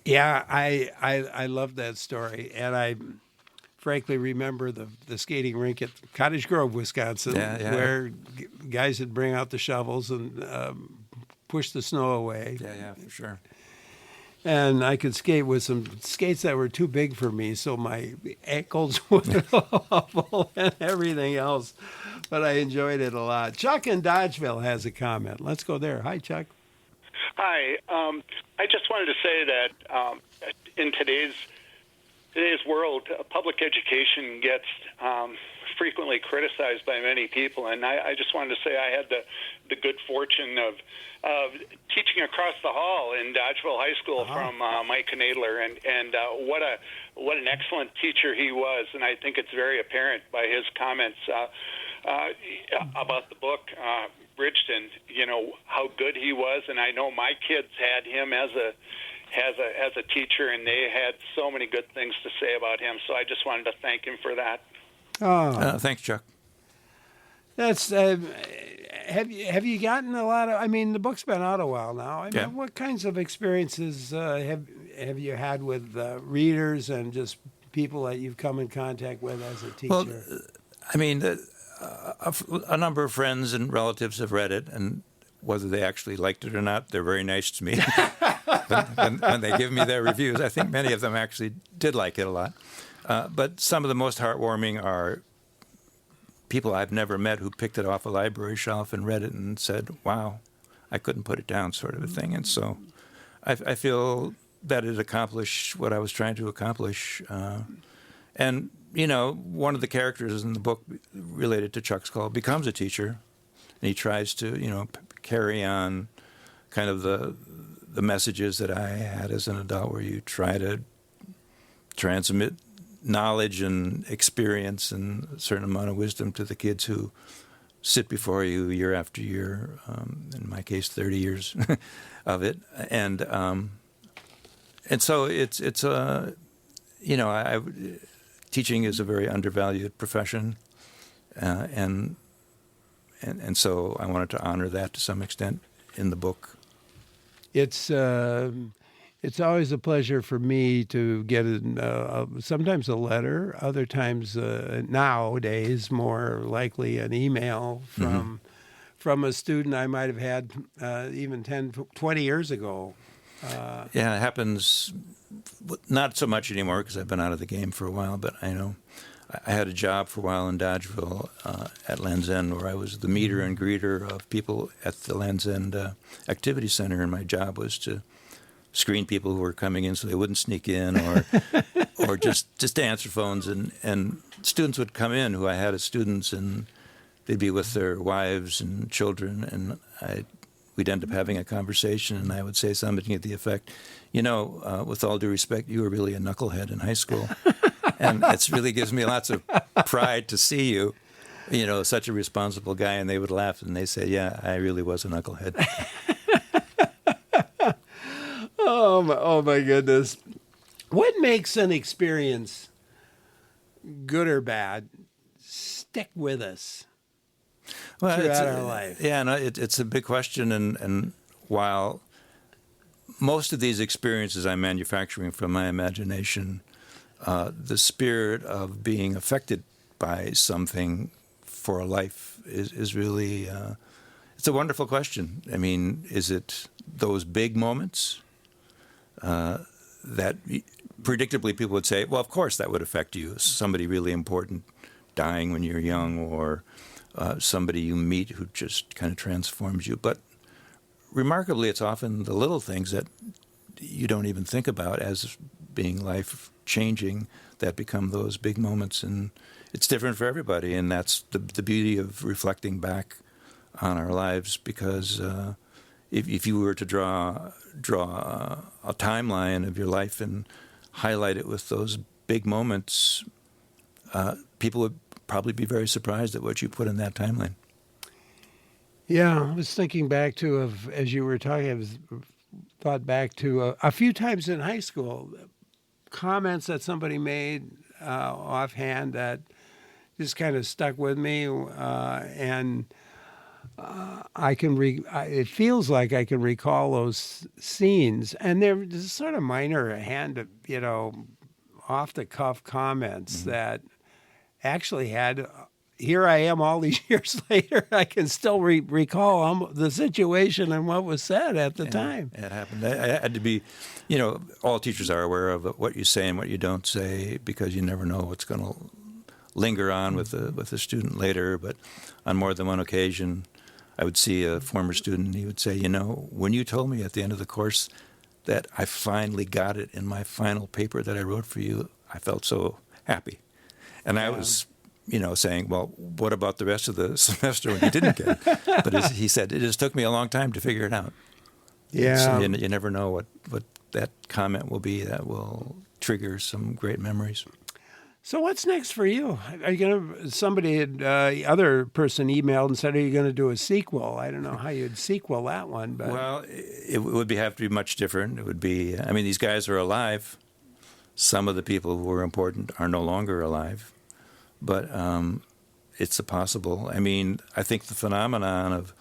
Speaker 3: Yeah, I love that story, and I frankly remember the skating rink at Cottage Grove, Wisconsin, where guys would bring out the shovels and push the snow away.
Speaker 4: Yeah, for sure.
Speaker 3: And I could skate with some skates that were too big for me, so my ankles would wobble and everything else. But I enjoyed it a lot. Chuck in Dodgeville has a comment. Let's go there. Hi, Chuck.
Speaker 5: Hi. I just wanted to say that in today's world, public education gets frequently criticized by many people, and I just wanted to say I had the good fortune of teaching across the hall in Dodgeville High School from Michael Knoelder, and what an excellent teacher he was, and I think it's very apparent by his comments about the book Bridgeton. You know how good he was, and I know my kids had him as a teacher, and they had so many good things to say about him. So I just wanted to thank him for that.
Speaker 4: Thanks, Chuck.
Speaker 3: That's have you gotten a lot of? I mean, the book's been out a while now. I mean, what kinds of experiences have you had with readers and just people that you've come in contact with as a teacher?
Speaker 4: Well, I mean, a number of friends and relatives have read it, and whether they actually liked it or not, they're very nice to me when they give me their reviews. I think many of them actually did like it a lot. But some of the most heartwarming are people I've never met who picked it off a library shelf and read it and said, wow, I couldn't put it down, sort of a thing. And so I feel that it accomplished what I was trying to accomplish. And, you know, one of the characters in the book related to Chuck's call becomes a teacher, and he tries to, you know, carry on kind of the messages that I had as an adult, where you try to transmit knowledge and experience and a certain amount of wisdom to the kids who sit before you year after year, in my case, 30 years of it. And so it's teaching is a very undervalued profession. And so I wanted to honor that to some extent in the book.
Speaker 3: It's always a pleasure for me to get sometimes a letter, other times nowadays more likely an email from a student I might have had even 10, 20 years ago.
Speaker 4: It happens not so much anymore because I've been out of the game for a while, but I know I had a job for a while in Dodgeville at Land's End where I was the meter and greeter of people at the Land's End Activity Center, and my job was to screen people who were coming in so they wouldn't sneak in or just to answer phones. And students would come in who I had as students, and they'd be with their wives and children, and we'd end up having a conversation, and I would say something to the effect, with all due respect, you were really a knucklehead in high school. And it really gives me lots of pride to see you, such a responsible guy. And they would laugh and they say, yeah, I really was a knucklehead.
Speaker 3: Oh my goodness. What makes an experience, good or bad, stick with us throughout our life?
Speaker 4: Yeah, no, it's a big question. And while most of these experiences I'm manufacturing from my imagination, the spirit of being affected by something for a life is really, it's a wonderful question. I mean, is it those big moments that predictably people would say, well, of course that would affect you. Somebody really important dying when you're young, or somebody you meet who just kind of transforms you. But remarkably, it's often the little things that you don't even think about as being life-changing that become those big moments. And it's different for everybody, and that's the beauty of reflecting back on our lives, because if you were to draw a timeline of your life and highlight it with those big moments, people would probably be very surprised at what you put in that timeline.
Speaker 3: Yeah, I was thinking back to, as you were talking, I thought back to a few times in high school, comments that somebody made offhand that just kind of stuck with me, and it feels like I can recall those scenes, and they're just sort of minor, off the cuff comments that actually had. Here I am all these years later. I can still recall the situation and what was said at the time.
Speaker 4: It happened. I had to be, all teachers are aware of what you say and what you don't say, because you never know what's going to linger on with the student later. But on more than one occasion, I would see a former student, and he would say, when you told me at the end of the course that I finally got it in my final paper that I wrote for you, I felt so happy. And I was saying, well, what about the rest of the semester when you didn't get it? But he said, it just took me a long time to figure it out.
Speaker 3: Yeah.
Speaker 4: So you never know what that comment will be that will trigger some great memories.
Speaker 3: So what's next for you? Are you going to, other person emailed and said, are you going to do a sequel? I don't know how you'd sequel that one. But.
Speaker 4: Well, it would have to be much different. It would be, these guys are alive. Some of the people who were important are no longer alive. But it's a possible. I think the phenomenon of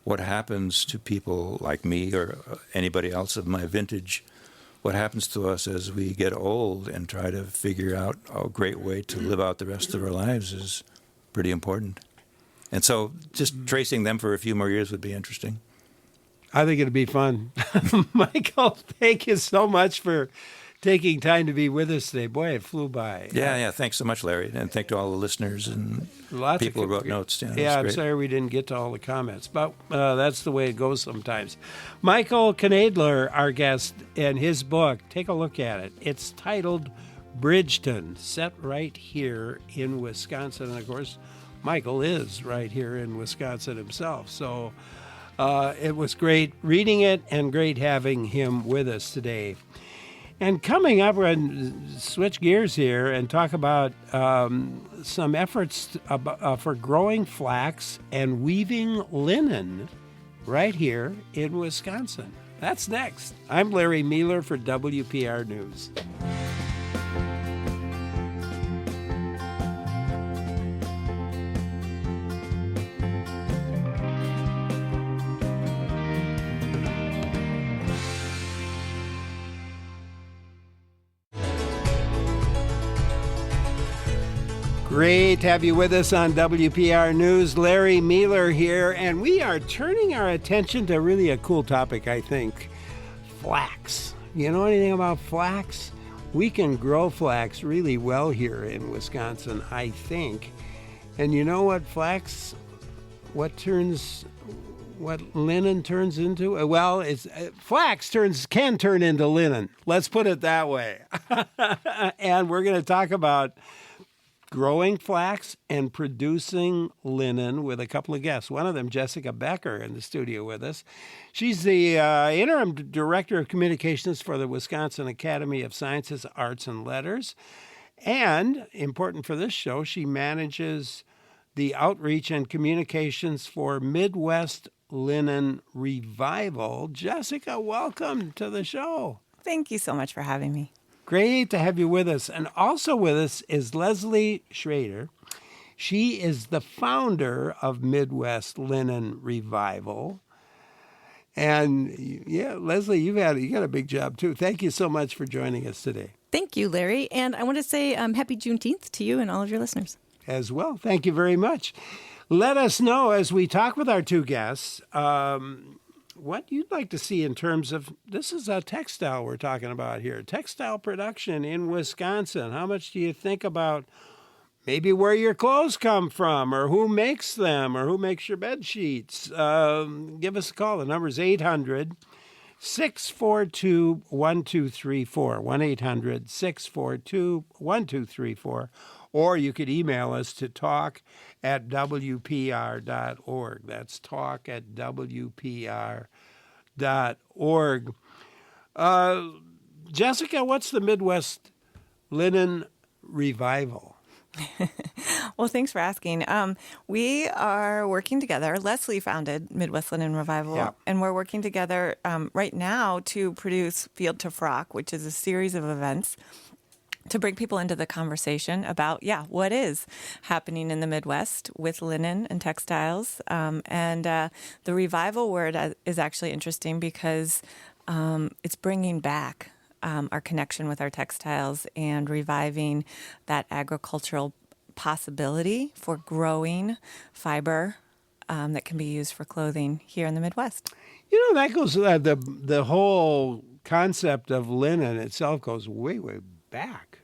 Speaker 4: what happens to people like me or anybody else of my vintage, what happens to us as we get old and try to figure out a great way to live out the rest of our lives is pretty important. And so just tracing them for a few more years would be interesting.
Speaker 3: I think it'd be fun. Michael, thank you so much for taking time to be with us today. Boy, it flew by.
Speaker 4: Yeah. Thanks so much, Larry. And thank to all the listeners and people who wrote notes.
Speaker 3: Yeah, I'm sorry we didn't get to all the comments, but that's the way it goes sometimes. Michael Knoelder, our guest, and his book, take a look at it. It's titled Bridgeton, set right here in Wisconsin. And, of course, Michael is right here in Wisconsin himself. So it was great reading it and great having him with us today. And coming up, we're going to switch gears here and talk about some efforts for growing flax and weaving linen right here in Wisconsin. That's next. I'm Larry Mealer for WPR News. Great to have you with us on WPR News. Larry Mealer here, and we are turning our attention to really a cool topic, I think. Flax. You know anything about flax? We can grow flax really well here in Wisconsin, I think. And you know what what linen turns into? Well, flax can turn into linen. Let's put it that way. And we're going to talk about growing flax and producing linen with a couple of guests. One of them, Jessica Becker, in the studio with us. She's the interim director of communications for the Wisconsin Academy of Sciences, Arts, and Letters. And, important for this show, she manages the outreach and communications for Midwest Linen Revival. Jessica, welcome to the show.
Speaker 6: Thank you so much for having me.
Speaker 3: Great to have you with us. And also with us is Leslie Schroeder. She is the founder of Midwest Linen Revival. And yeah, Leslie, you got a big job too. Thank you so much for joining us today.
Speaker 6: Thank you, Larry. And I want to say happy Juneteenth to you and all of your listeners.
Speaker 3: As well. Thank you very much. Let us know as we talk with our two guests what you'd like to see in terms of, this is a textile we're talking about here, textile production in Wisconsin. How much do you think about maybe where your clothes come from, or who makes them, or who makes your bed sheets? Give us a call. The number is 800-642-1234, 1-800-642-1234. Or you could email us to talk@wpr.org. That's talk@wpr.org. Jessica, what's the Midwest Linen Revival?
Speaker 6: Well, thanks for asking. We are working together. Leslie founded Midwest Linen Revival,
Speaker 3: Yeah.
Speaker 6: and we're working together right now to produce Field to Frock, which is a series of events to bring people into the conversation about, what is happening in the Midwest with linen and textiles. The revival word is actually interesting because it's bringing back our connection with our textiles and reviving that agricultural possibility for growing fiber that can be used for clothing here in the Midwest.
Speaker 3: You know, that goes, the whole concept of linen itself goes way, way back,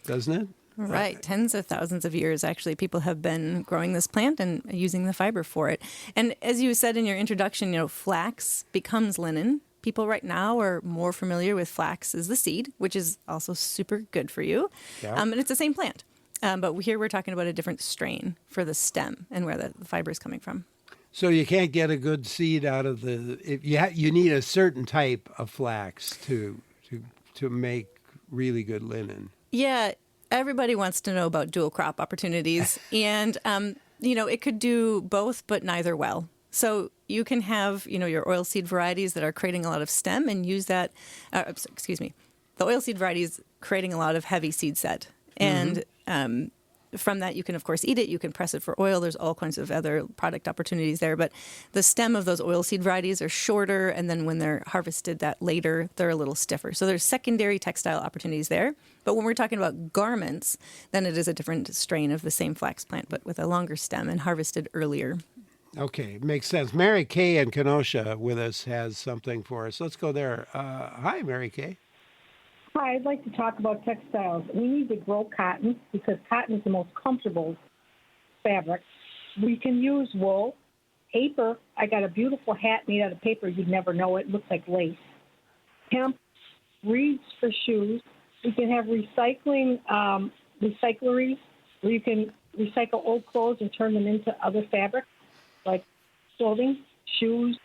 Speaker 3: doesn't it?
Speaker 7: Right. Tens of thousands of years, actually, people have been growing this plant and using the fiber for it. And as you said in your introduction, flax becomes linen. People right now are more familiar with flax as the seed, which is also super good for you.
Speaker 3: Yeah.
Speaker 7: And it's the same plant. But here we're talking about a different strain for the stem and where the fiber is coming from.
Speaker 3: So you can't get a good seed out of you need a certain type of flax to make really good linen.
Speaker 7: Yeah, everybody wants to know about dual crop opportunities. And, it could do both, but neither well. So you can have, your oilseed varieties that are creating a lot of stem and use that, the oilseed varieties creating a lot of heavy seed set. And from that, you can, of course, eat it. You can press it for oil. There's all kinds of other product opportunities there. But the stem of those oilseed varieties are shorter, and then when they're harvested that later, they're a little stiffer. So there's secondary textile opportunities there. But when we're talking about garments, then it is a different strain of the same flax plant, but with a longer stem and harvested earlier.
Speaker 3: Okay, makes sense. Mary Kay in Kenosha with us has something for us. Let's go there. Hi, Mary Kay.
Speaker 8: Hi, I'd like to talk about textiles. We need to grow cotton because cotton is the most comfortable fabric. We can use wool, paper. I got a beautiful hat made out of paper. You'd never know it. It looks like lace. Hemp, reeds for shoes. We can have recycleries where you can recycle old clothes and turn them into other fabrics like clothing, shoes.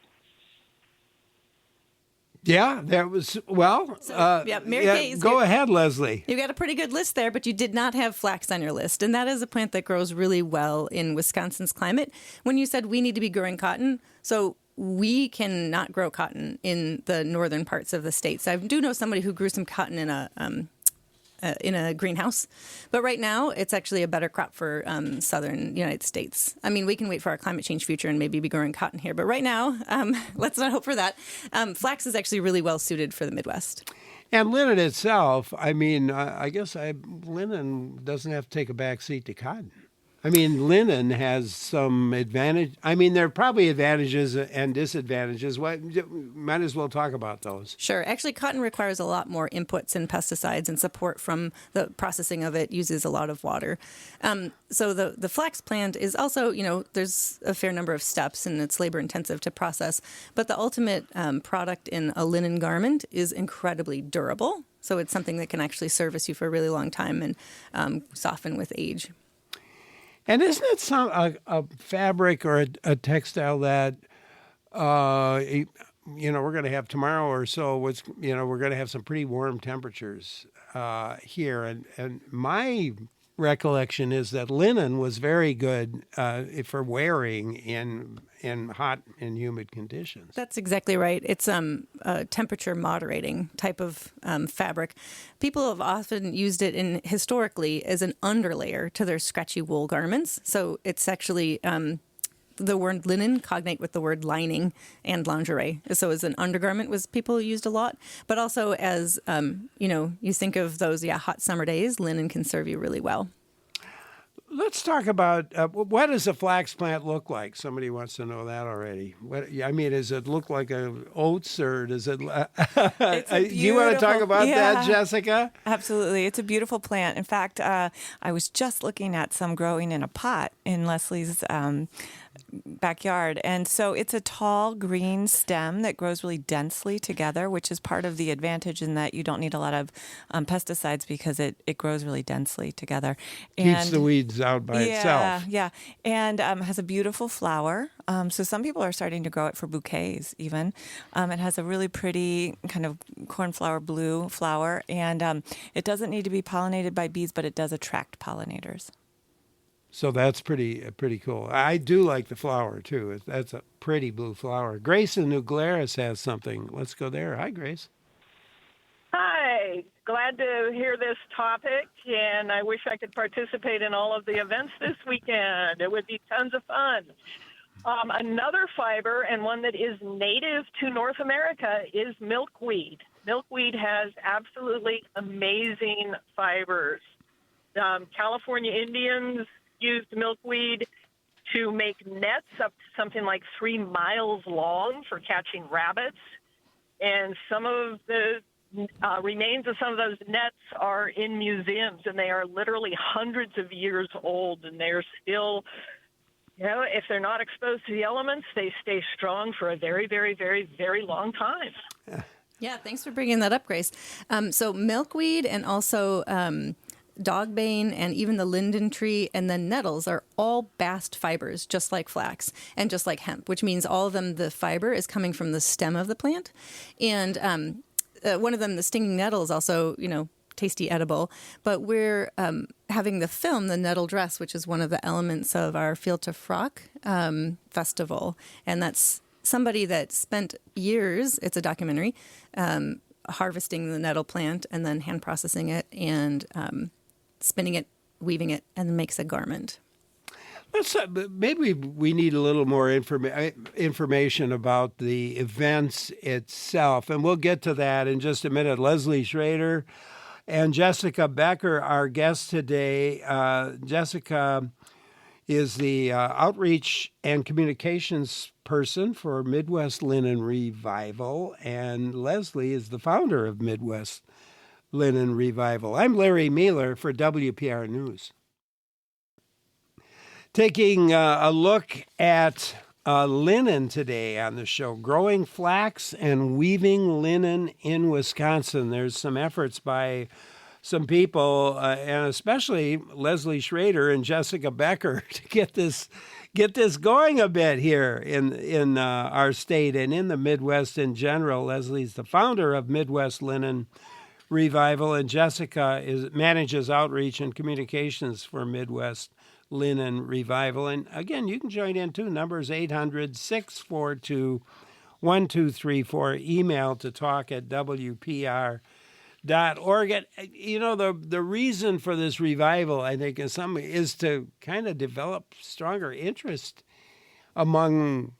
Speaker 3: Yeah, that was, well,
Speaker 7: Mary Kay's
Speaker 3: go
Speaker 7: here.
Speaker 3: ahead, Leslie.
Speaker 7: You got a pretty good list there, but you did not have flax on your list. And that is a plant that grows really well in Wisconsin's climate. When you said we need to be growing cotton, so we cannot grow cotton in the northern parts of the states. I do know somebody who grew some cotton in a greenhouse, but right now it's actually a better crop for southern United States. I mean, we can wait for our climate change future and maybe be growing cotton here, but right now, let's not hope for that. Flax is actually really well suited for the Midwest.
Speaker 3: And linen itself, I mean, I guess linen doesn't have to take a back seat to cotton. I mean, linen has some advantage. I mean, there are probably advantages and disadvantages. Might as well talk about those.
Speaker 7: Sure. Actually, cotton requires a lot more inputs and pesticides, and support from the processing of it uses a lot of water. So the flax plant is also, there's a fair number of steps, and it's labor intensive to process. But the ultimate product in a linen garment is incredibly durable. So it's something that can actually service you for a really long time and soften with age.
Speaker 3: And isn't it a fabric or a textile that, we're going to have tomorrow or so, we're going to have some pretty warm temperatures here. And my recollection is that linen was very good for wearing in hot and humid conditions.
Speaker 7: That's exactly right. It's a temperature moderating type of fabric. People have often used it historically as an underlayer to their scratchy wool garments. So it's actually the word linen cognate with the word lining and lingerie. So as an undergarment was people used a lot, but also as, you think of those, hot summer days, linen can serve you really well.
Speaker 3: Let's talk about what does a flax plant look like? Somebody wants to know that already. Does it look like oats, or does it? Do you want to talk about that, Jessica?
Speaker 6: Absolutely, it's a beautiful plant. In fact, I was just looking at some growing in a pot in Leslie's backyard, and so it's a tall green stem that grows really densely together, which is part of the advantage in that you don't need a lot of pesticides because it grows really densely together.
Speaker 3: Keeps the weeds out by itself.
Speaker 6: Yeah, and has a beautiful flower. So some people are starting to grow it for bouquets even. It has a really pretty kind of cornflower blue flower, and it doesn't need to be pollinated by bees, but it does attract pollinators.
Speaker 3: So that's pretty cool. I do like the flower, too. That's a pretty blue flower. Grace in New Glarus has something. Let's go there. Hi, Grace.
Speaker 9: Hi. Glad to hear this topic, and I wish I could participate in all of the events this weekend. It would be tons of fun. Another fiber, and one that is native to North America, is milkweed. Milkweed has absolutely amazing fibers. California Indians used milkweed to make nets up to something like 3 miles long for catching rabbits. And some of the remains of some of those nets are in museums, and they are literally hundreds of years old, and they're still, if they're not exposed to the elements, they stay strong for a very, very, very, very long time.
Speaker 7: Yeah, thanks for bringing that up, Grace. So milkweed and also dogbane and even the linden tree and the nettles are all bast fibers, just like flax and just like hemp, which means all of them, the fiber is coming from the stem of the plant. And one of them, the stinging nettle, is also, tasty edible. But we're having the film, the nettle dress, which is one of the elements of our Field to Frock festival. And that's somebody that spent years, it's a documentary, harvesting the nettle plant and then hand processing it and spinning it, weaving it, and makes a garment.
Speaker 3: Maybe we need a little more information about the events itself, and we'll get to that in just a minute. Leslie Schroeder and Jessica Becker, our guests today. Jessica is the outreach and communications person for Midwest Linen Revival, and Leslie is the founder of Midwest Linen Revival. I'm Larry Mealer for WPR News. Taking a look at linen today on the show, growing flax and weaving linen in Wisconsin. There's some efforts by some people, and especially Leslie Schroeder and Jessica Becker, to get this get this going a bit here in our state and in the Midwest in general. Leslie's the founder of Midwest Linen Revival, and Jessica manages outreach and communications for Midwest Linen Revival. And again, you can join in too. Number is 800-642-1234. Email to talk@WPR.org. The reason for this revival, I think, is to kind of develop stronger interest among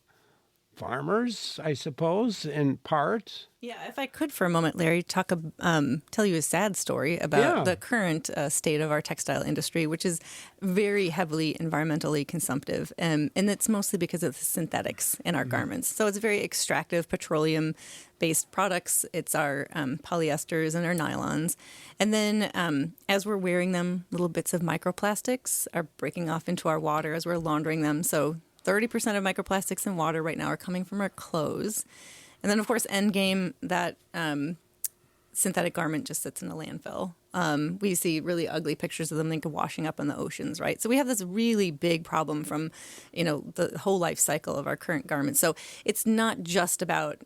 Speaker 3: farmers, I suppose, in part.
Speaker 7: Yeah, if I could for a moment, Larry, tell you a sad story about the current state of our textile industry, which is very heavily environmentally consumptive. And it's mostly because of the synthetics in our garments. So it's very extractive, petroleum-based products. It's our polyesters and our nylons. And then as we're wearing them, little bits of microplastics are breaking off into our water as we're laundering them. So 30% of microplastics in water right now are coming from our clothes. And then, of course, end game, that synthetic garment just sits in a landfill. We see really ugly pictures of them like washing up in the oceans, right? So we have this really big problem from, the whole life cycle of our current garments. So it's not just about,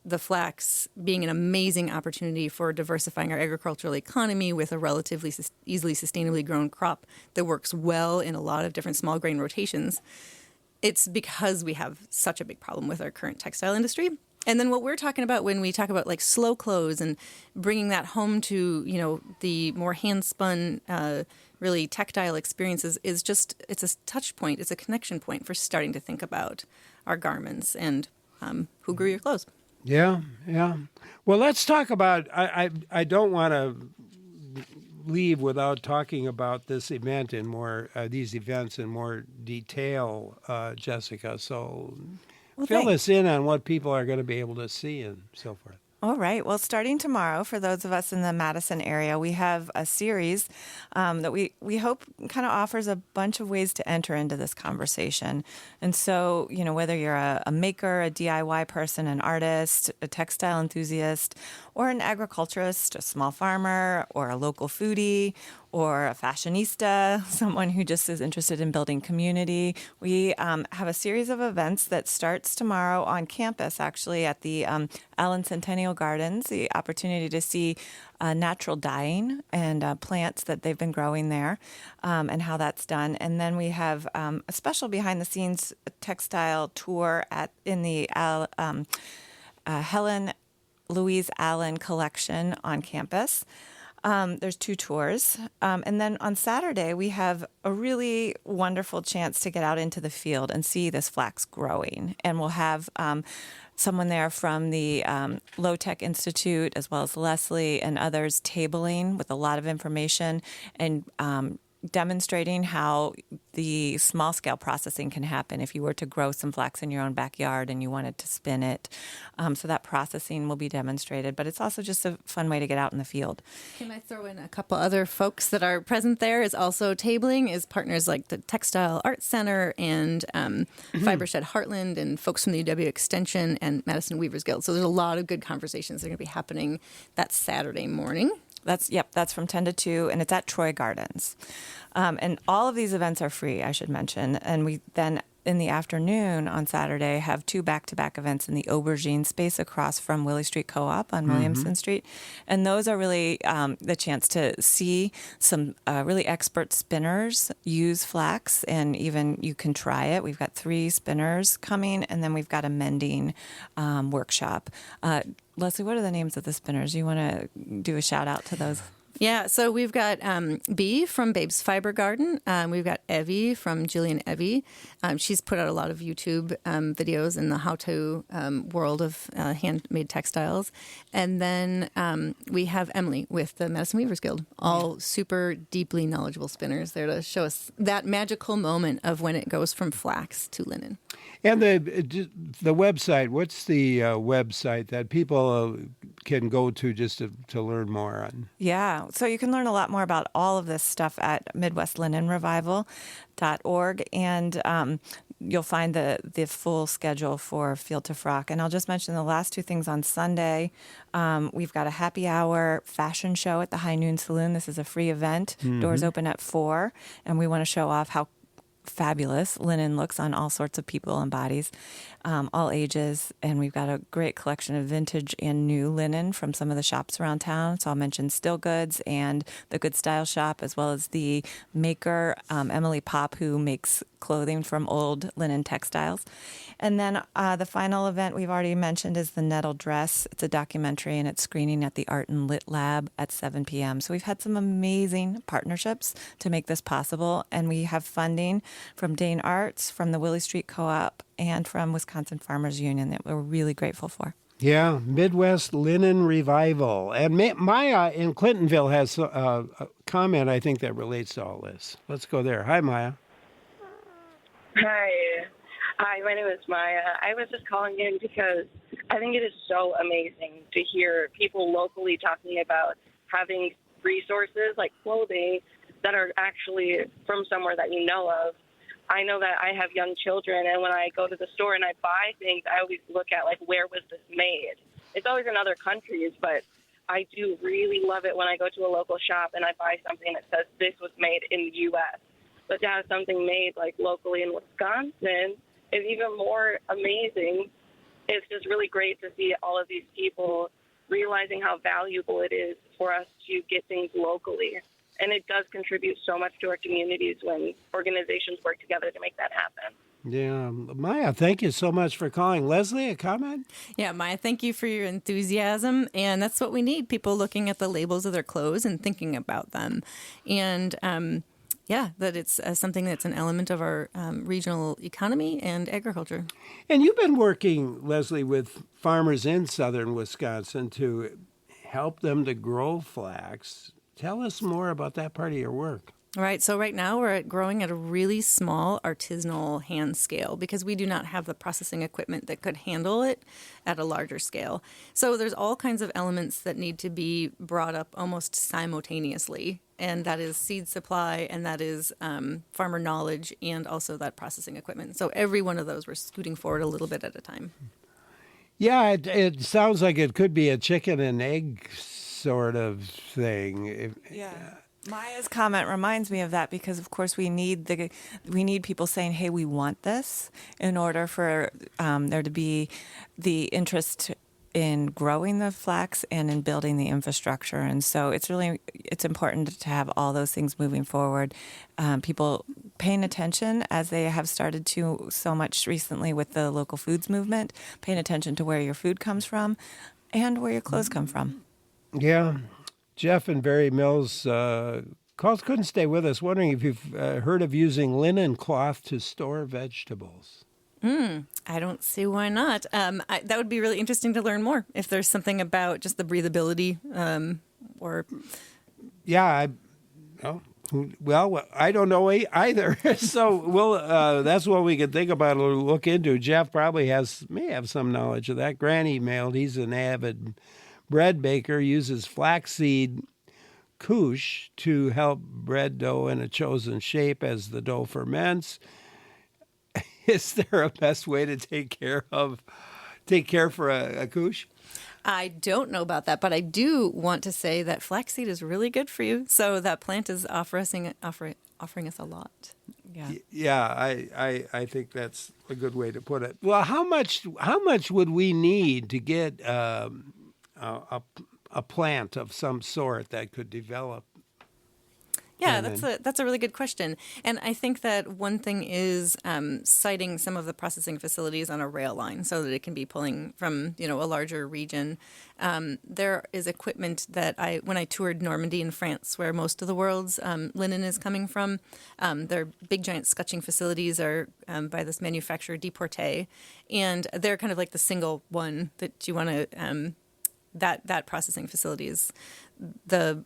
Speaker 7: the flax being an amazing opportunity for diversifying our agricultural economy with a relatively easily sustainably grown crop that works well in a lot of different small grain rotations. It's because we have such a big problem with our current textile industry. And then what we're talking about when we talk about like slow clothes and bringing that home to, the more hand-spun, really tactile experiences is just, it's a touch point, it's a connection point for starting to think about our garments and who grew your clothes.
Speaker 3: Yeah. Well, let's talk about, I don't want to leave without talking about this event in more, these events in more detail, Jessica. So fill us in on what people are going to be able to see and so forth.
Speaker 6: All right. Well, starting tomorrow, for those of us in the Madison area, we have a series that we hope kind of offers a bunch of ways to enter into this conversation. And so, whether you're a maker, a DIY person, an artist, a textile enthusiast, or an agriculturist, a small farmer, or a local foodie, or a fashionista, someone who just is interested in building community. We have a series of events that starts tomorrow on campus, actually, at the Allen Centennial Gardens, the opportunity to see natural dyeing and plants that they've been growing there and how that's done. And then we have a special behind-the-scenes textile tour in the Helen Louise Allen collection on campus. There's 2 tours. And then on Saturday, we have a really wonderful chance to get out into the field and see this flax growing. And we'll have someone there from the Low Tech Institute, as well as Leslie and others, tabling with a lot of information and demonstrating how the small-scale processing can happen if you were to grow some flax in your own backyard and you wanted to spin it. So that processing will be demonstrated, but it's also just a fun way to get out in the field.
Speaker 7: Can I throw in a couple other folks that are present there? Is also tabling is partners like the Textile Arts Center and Fibershed Heartland and folks from the UW Extension and Madison Weavers Guild. So there's a lot of good conversations that are going to be happening that Saturday morning. That's from 10 to 2, and it's at Troy Gardens. And all of these events are free, I should mention. And we then, in the afternoon on Saturday, have 2 back-to-back events in the Aubergine space across from Willie Street Co-op on Williamson Street. And those are really the chance to see some really expert spinners use flax, and even you can try it. We've got 3 spinners coming, and then we've got a mending workshop. Leslie, what are the names of the spinners? You want to do a shout out to those? Yeah, so we've got Bee from Babe's Fiber Garden. We've got Evie from Jillian Evie. She's put out a lot of YouTube videos in the how-to world of handmade textiles. And then we have Emily with the Madison Weavers Guild, all super deeply knowledgeable spinners there to show us that magical moment of when it goes from flax to linen.
Speaker 3: And the website, what's the website that people can go to just to learn more on?
Speaker 6: Yeah, so you can learn a lot more about all of this stuff at MidwestLinenRevival.org, and you'll find the full schedule for Field to Frock. And I'll just mention the last 2 things on Sunday. We've got a happy hour fashion show at the High Noon Saloon. This is a free event. Doors open at 4, and we want to show off how fabulous linen looks on all sorts of people and bodies, all ages. And we've got a great collection of vintage and new linen from some of the shops around town. So I'll mention Still Goods and the Good Style Shop, as well as the maker, Emily Pop, who makes clothing from old linen textiles. And then the final event we've already mentioned is the Nettle Dress. It's a documentary, and it's screening at the Art and Lit Lab at 7 p.m. So we've had some amazing partnerships to make this possible, and we have funding from Dane Arts, from the Willie Street Co-op, and from Wisconsin Farmers Union that we're really grateful for.
Speaker 3: Yeah, Midwest Linen Revival. And Maya in Clintonville has a comment, I think, that relates to all this. Let's go there. Hi, Maya.
Speaker 10: Hi. Hi, my name is Maya. I was just calling in because I think it is so amazing to hear people locally talking about having resources like clothing that are actually from somewhere that you know of. I know that I have young children, and when I go to the store and I buy things, I always look at, like, where was this made? It's always in other countries, but I do really love it when I go to a local shop and I buy something that says this was made in the U.S. But to have something made, like, locally in Wisconsin is even more amazing. It's just really great to see all of these people realizing how valuable it is for us to get things locally. And it does contribute so much to our communities when organizations work together to make that happen.
Speaker 3: Yeah, Maya, thank you so much for calling. Leslie, a comment?
Speaker 7: Yeah, Maya, thank you for your enthusiasm. And that's what we need, people looking at the labels of their clothes and thinking about them. And that it's something that's an element of our regional economy and agriculture.
Speaker 3: And you've been working, Leslie, with farmers in southern Wisconsin to help them to grow flax. Tell us more about that part of your work.
Speaker 7: Right. So right now we're growing at a really small artisanal hand scale because we do not have the processing equipment that could handle it at a larger scale. So there's all kinds of elements that need to be brought up almost simultaneously. And that is seed supply, and that is farmer knowledge, and also that processing equipment. So every one of those we're scooting forward a little bit at a time.
Speaker 3: Yeah, it sounds like it could be a chicken and egg sort of thing.
Speaker 6: Yeah. Maya's comment reminds me of that because, of course, we need people saying, "Hey, we want this," in order for there to be the interest in growing the flax and in building the infrastructure. And so it's important to have all those things moving forward. People paying attention, as they have started to so much recently with the local foods movement, paying attention to where your food comes from and where your clothes come from.
Speaker 3: Yeah. Jeff and Barry Mills couldn't stay with us, wondering if you've heard of using linen cloth to store vegetables.
Speaker 7: I don't see why not. That would be really interesting to learn more if there's something about just the breathability or...
Speaker 3: Yeah, I don't know either. So that's what we could think about or look into. Jeff probably may have some knowledge of that. Granny mailed. He's an avid bread baker, uses flaxseed couche to help bread dough in a chosen shape as the dough ferments. Is there a best way to take care for a couche?
Speaker 7: I don't know about that, but I do want to say that flaxseed is really good for you. So that plant is offering us a lot. Yeah.
Speaker 3: Yeah, I think that's a good way to put it. Well, how much would we need to get a plant of some sort that could develop?
Speaker 7: Yeah, that's a really good question. And I think that one thing is siting some of the processing facilities on a rail line so that it can be pulling from, a larger region. There is equipment that when I toured Normandy in France, where most of the world's linen is coming from, their big giant scutching facilities are by this manufacturer, Deporté, and they're kind of like the single one that you want to... That processing facility is the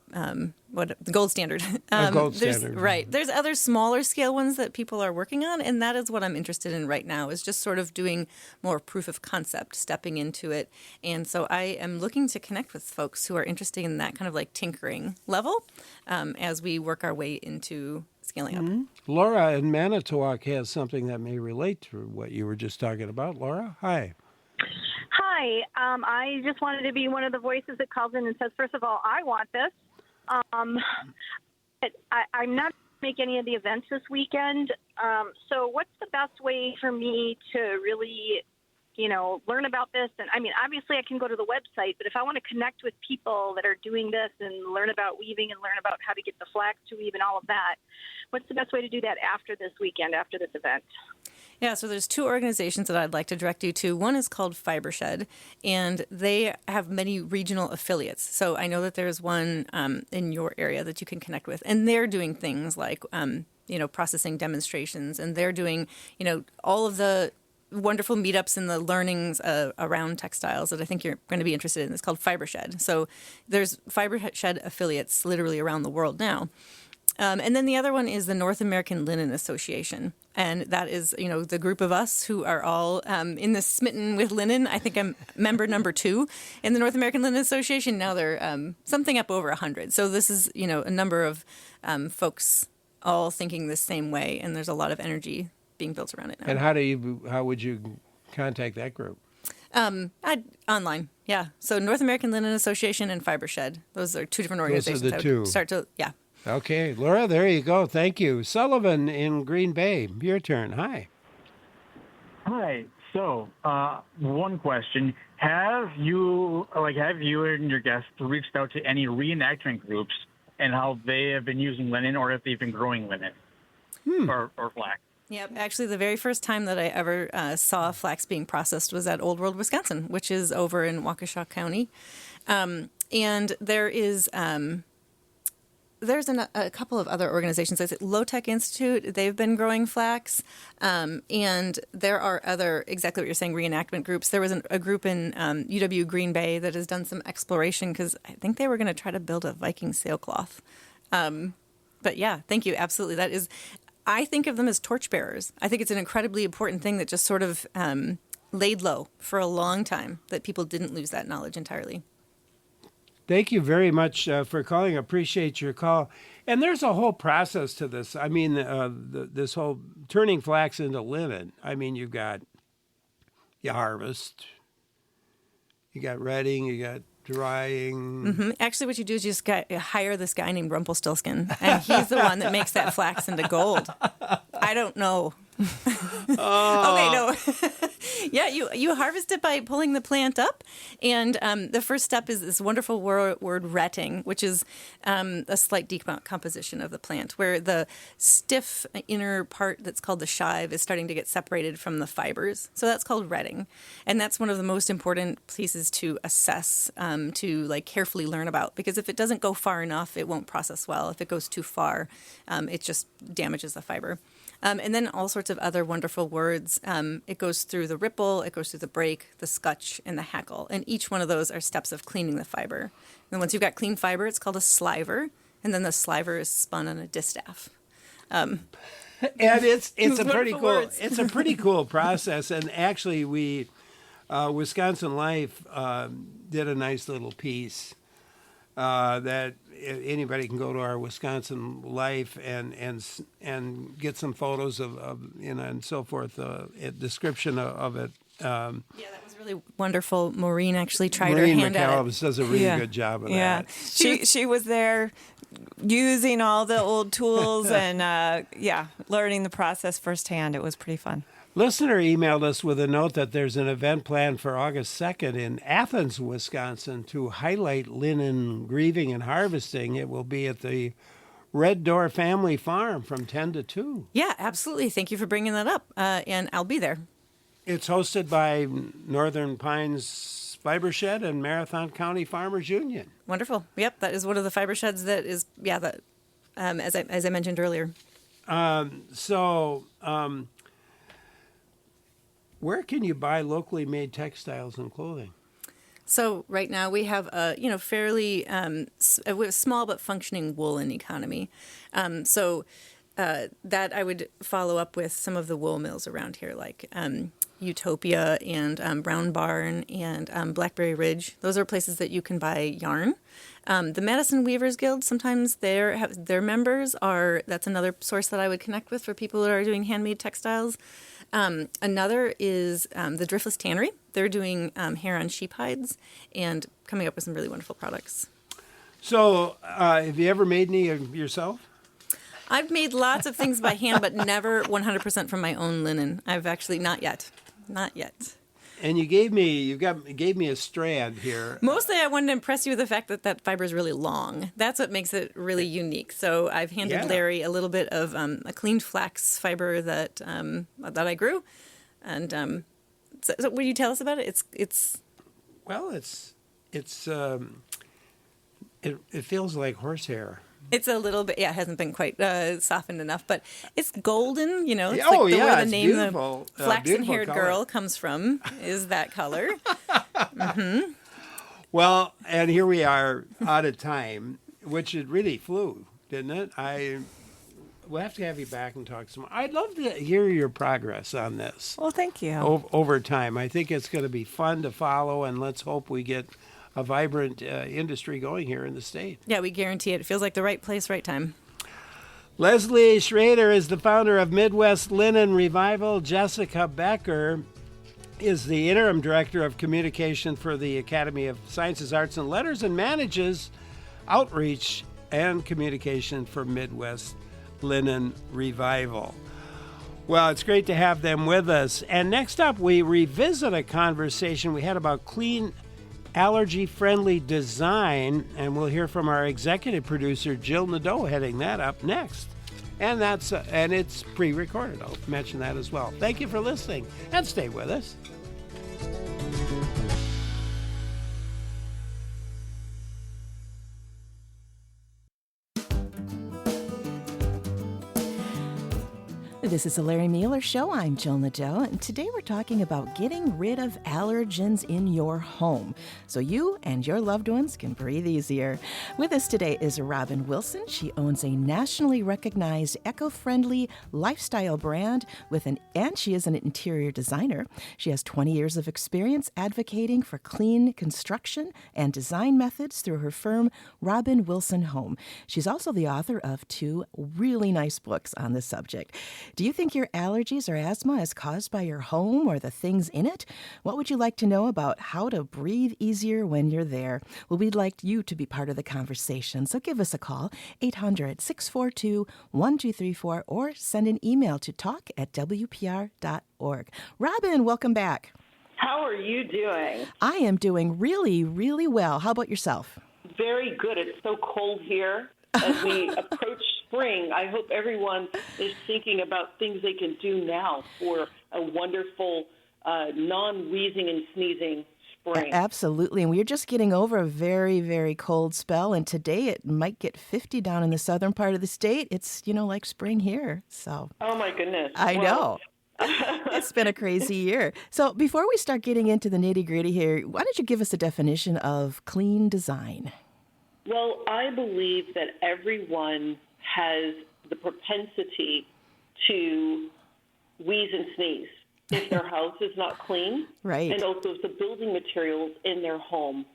Speaker 7: gold standard.
Speaker 3: Gold standard.
Speaker 7: Right. There's other smaller scale ones that people are working on, and that is what I'm interested in right now, is just sort of doing more proof of concept, stepping into it. And so I am looking to connect with folks who are interested in that kind of like tinkering level as we work our way into scaling up.
Speaker 3: Mm-hmm. Laura in Manitowoc has something that may relate to what you were just talking about. Laura, hi.
Speaker 11: Hi. I just wanted to be one of the voices that calls in and says, first of all, I want this. I'm not make any of the events this weekend. So what's the best way for me to really, learn about this? And I mean, obviously I can go to the website, but if I want to connect with people that are doing this and learn about weaving and learn about how to get the flax to weave and all of that, what's the best way to do that after this weekend, after this event?
Speaker 7: Yeah, so there's two organizations that I'd like to direct you to. One is called Fibershed, and they have many regional affiliates. So I know that there's one in your area that you can connect with, and they're doing things like, processing demonstrations, and they're doing, all of the wonderful meetups and the learnings around textiles that I think you're going to be interested in. It's called Fibershed. So there's Fibershed affiliates literally around the world now. And then the other one is the North American Linen Association. And that is, the group of us who are all in this smitten with linen. I think I'm member number 2 in the North American Linen Association. Now they're something up over 100. So this is, a number of folks all thinking the same way. And there's a lot of energy being built around it now.
Speaker 3: And how would you contact that group?
Speaker 7: Online, yeah. So North American Linen Association and Fibershed. Those are two different organizations.
Speaker 3: Those are the two.
Speaker 7: Yeah.
Speaker 3: Okay, Laura, there you go. Thank you. Sullivan in Green Bay, your turn. Hi.
Speaker 12: Hi. So, one question: Have you and your guests reached out to any reenactment groups and how they have been using linen, or if they've been growing linen or flax?
Speaker 7: Yep. Actually, the very first time that I ever saw flax being processed was at Old World, Wisconsin, which is over in Waukesha County, and there is. There's a couple of other organizations. There's Low Tech Institute. They've been growing flax. And there are other, exactly what you're saying, reenactment groups. There was a group in UW Green Bay that has done some exploration because I think they were going to try to build a Viking sailcloth. But yeah, thank you. Absolutely. That is, I think of them as torchbearers. I think it's an incredibly important thing that just sort of laid low for a long time, that people didn't lose that knowledge entirely.
Speaker 3: Thank you very much for calling. Appreciate your call. And there's a whole process to this. I mean, this whole turning flax into linen. I mean, you harvest, you got retting, you got drying.
Speaker 7: Mm-hmm. Actually, what you do is you just hire this guy named Rumpelstiltskin, and he's the one that makes that flax into gold. I don't know. Okay, no. Yeah, you harvest it by pulling the plant up, and the first step is this wonderful word retting, which is a slight decomposition of the plant, where the stiff inner part that's called the shive is starting to get separated from the fibers. So that's called retting, and that's one of the most important pieces to assess, to carefully learn about, because if it doesn't go far enough, it won't process well. If it goes too far, it just damages the fiber. And then all sorts of other wonderful words. It goes through the ripple, it goes through the break, the scutch, and the hackle. And each one of those are steps of cleaning the fiber. And once you've got clean fiber, it's called a sliver. And then the sliver is spun on a distaff.
Speaker 3: And it's a pretty cool process. And actually, we Wisconsin Life did a nice little piece that anybody can go to our Wisconsin Life and get some photos of and so forth, a description of it.
Speaker 7: Yeah, that was really wonderful. Maureen actually tried
Speaker 3: Maureen
Speaker 7: her hand at it.
Speaker 3: does a really good job of that.
Speaker 6: She was there using all the old tools and learning the process firsthand. It was pretty fun.
Speaker 3: Listener emailed us with a note that there's an event planned for August 2nd in Athens, Wisconsin, to highlight linen grieving and harvesting. It will be at the Red Door Family Farm from 10 to 2.
Speaker 7: Yeah, absolutely. Thank you for bringing that up, and I'll be there. It's
Speaker 3: hosted by Northern Pines Fibershed and Marathon County Farmers Union.
Speaker 7: Wonderful. Yep, that is one of the fiber sheds that is, as I mentioned earlier.
Speaker 3: Where can you buy locally made textiles and clothing?
Speaker 7: So right now we have a fairly small but functioning woolen economy. That I would follow up with some of the wool mills around here, like Utopia and Brown Barn and Blackberry Ridge. Those are places that you can buy yarn. The Madison Weavers Guild, sometimes their members that's another source that I would connect with for people that are doing handmade textiles. Another is the Driftless Tannery. They're doing hair on sheep hides and coming up with some really wonderful products.
Speaker 3: So have you ever made any of yourself?
Speaker 7: I've made lots of things by hand, but never 100% from my own linen. I've actually not yet.
Speaker 3: And you gave me a strand here.
Speaker 7: Mostly I wanted to impress you with the fact that fiber is really long. That's what makes it really unique. So I've handed Larry a little bit of a cleaned flax fiber that I grew. And so will you tell us about it?
Speaker 3: It feels like horsehair.
Speaker 7: It's a little bit, it hasn't been quite softened enough, but it's golden, It's where the name
Speaker 3: beautiful.
Speaker 7: The flaxen-haired
Speaker 3: Color.
Speaker 7: girl comes from, is that color. Mm-hmm.
Speaker 3: Well, and here we are out of time, which it really flew, didn't it? We'll have to have you back and talk some more. I'd love to hear your progress on this.
Speaker 6: Well, thank you.
Speaker 3: Over time. I think it's going to be fun to follow, and let's hope we get a vibrant industry going here in the state.
Speaker 7: Yeah, we guarantee it. It feels like the right place, right time.
Speaker 3: Leslie Schroeder is the founder of Midwest Linen Revival. Jessica Becker is the interim director of communication for the Academy of Sciences, Arts, and Letters and manages outreach and communication for Midwest Linen Revival. Well, it's great to have them with us. And next up, we revisit a conversation we had about clean, allergy-friendly design, and we'll hear from our executive producer, Jill Nadeau, heading that up next. And it's pre-recorded. I'll mention that as well. Thank you for listening, and stay with us.
Speaker 13: This is the Larry Mueller Show. I'm Jill Nadeau, and today we're talking about getting rid of allergens in your home so you and your loved ones can breathe easier. With us today is Robin Wilson. She owns a nationally recognized eco-friendly lifestyle brand and she is an interior designer. She has 20 years of experience advocating for clean construction and design methods through her firm, Robin Wilson Home. She's also the author of 2 really nice books on this subject. Do you think your allergies or asthma is caused by your home or the things in it? What would you like to know about how to breathe easier when you're there? Well, we'd like you to be part of the conversation, so give us a call, 800-642-1234, or send an email to talk@wpr.org. Robin, welcome back.
Speaker 14: How are you doing?
Speaker 13: I am doing really, really well. How about yourself?
Speaker 14: Very good. It's so cold here. As we approach spring, I hope everyone is thinking about things they can do now for a wonderful non-wheezing and sneezing spring.
Speaker 13: Absolutely. And we're just getting over a very, very cold spell. And today it might get 50 down in the southern part of the state. It's, like spring here. So.
Speaker 14: Oh, my goodness.
Speaker 13: I know. It's been a crazy year. So before we start getting into the nitty-gritty here, why don't you give us a definition of clean design?
Speaker 14: Well, I believe that everyone has the propensity to wheeze and sneeze if their house is not clean.
Speaker 13: Right.
Speaker 14: And also if the building materials in their home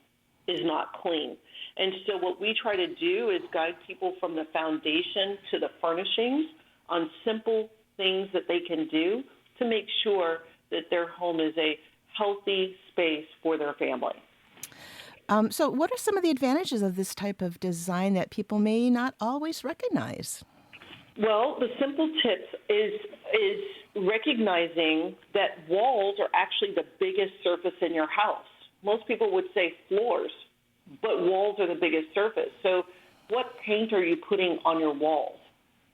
Speaker 14: is not clean. And so what we try to do is guide people from the foundation to the furnishings on simple things that they can do to make sure that their home is a healthy space for their family.
Speaker 13: So what are some of the advantages of this type of design that people may not always recognize?
Speaker 14: Well, the simple tips is recognizing that walls are actually the biggest surface in your house. Most people would say floors, but walls are the biggest surface. So what paint are you putting on your walls?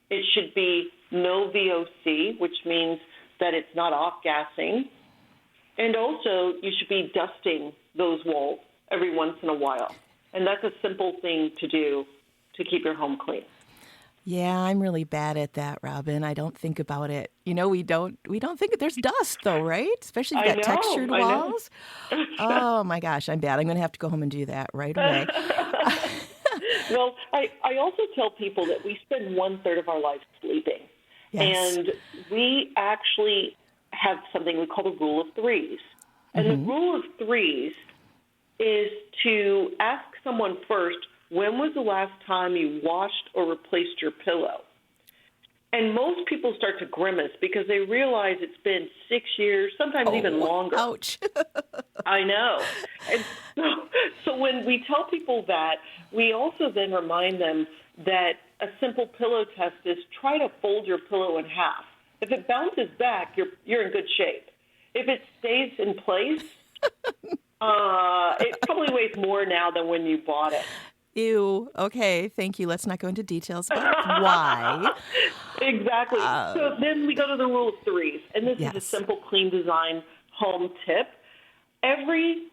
Speaker 14: It should be no VOC, which means that it's not off-gassing. And also, you should be dusting those walls every once in a while. And that's a simple thing to do to keep your home clean.
Speaker 13: Yeah, I'm really bad at that, Robin. I don't think about it. We don't think there's dust though, right? Especially if you've got textured walls. Oh my gosh, I'm bad. I'm going to have to go home and do that right away.
Speaker 14: Well, I also tell people that we spend 1/3 of our life sleeping.
Speaker 13: Yes.
Speaker 14: And we actually have something we call the rule of threes. And the rule of threes is to ask someone first, when was the last time you washed or replaced your pillow? And most people start to grimace because they realize it's been 6 years, sometimes even longer.
Speaker 13: Ouch.
Speaker 14: I know. And so when we tell people that, we also then remind them that a simple pillow test is try to fold your pillow in half. If it bounces back, you're in good shape. If it stays in place, it probably weighs more now than when you bought it.
Speaker 13: Ew. Okay, thank you. Let's not go into details about why.
Speaker 14: Exactly. So then we go to the rule of threes, and this
Speaker 13: Yes.
Speaker 14: is a simple, clean design home tip. Every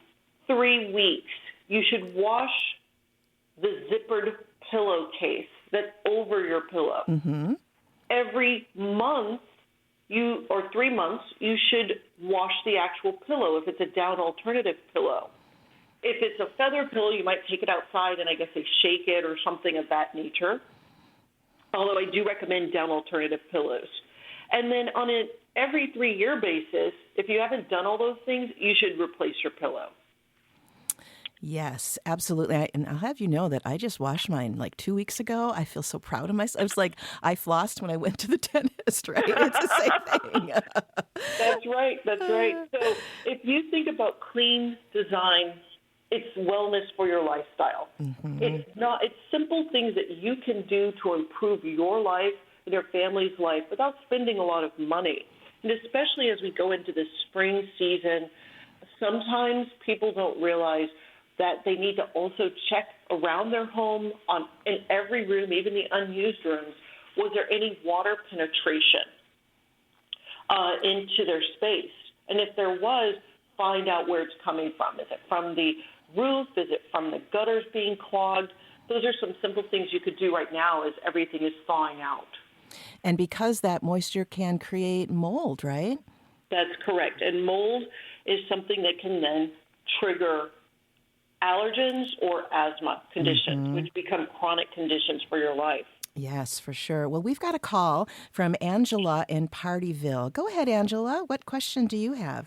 Speaker 14: 3 weeks, you should wash the zippered pillowcase that's over your pillow.
Speaker 13: Mm-hmm.
Speaker 14: Every month, or 3 months, you should wash the actual pillow if it's a down alternative pillow. If it's a feather pillow, you might take it outside and I guess they shake it or something of that nature. Although I do recommend down alternative pillows. And then on an every 3-year basis, if you haven't done all those things, you should replace your pillow.
Speaker 13: Yes, absolutely. And I'll have you know that I just washed mine like 2 weeks ago. I feel so proud of myself. It's like I flossed when I went to the dentist, right? It's the same thing.
Speaker 14: That's right. So if you think about clean design, it's wellness for your lifestyle.
Speaker 13: Mm-hmm.
Speaker 14: It's simple things that you can do to improve your life and your family's life without spending a lot of money. And especially as we go into the spring season, sometimes people don't realize that they need to also check around their home in every room, even the unused rooms. Was there any water penetration into their space? And if there was, find out where it's coming from. Is it from the roof? Is it from the gutters being clogged? Those are some simple things you could do right now as everything is thawing out.
Speaker 13: And because that moisture can create mold, right?
Speaker 14: That's correct. And mold is something that can then trigger allergens or asthma conditions, which become chronic conditions for your life.
Speaker 13: Yes, for sure. Well, we've got a call from Angela in Partyville. Go ahead, Angela. What question do you have?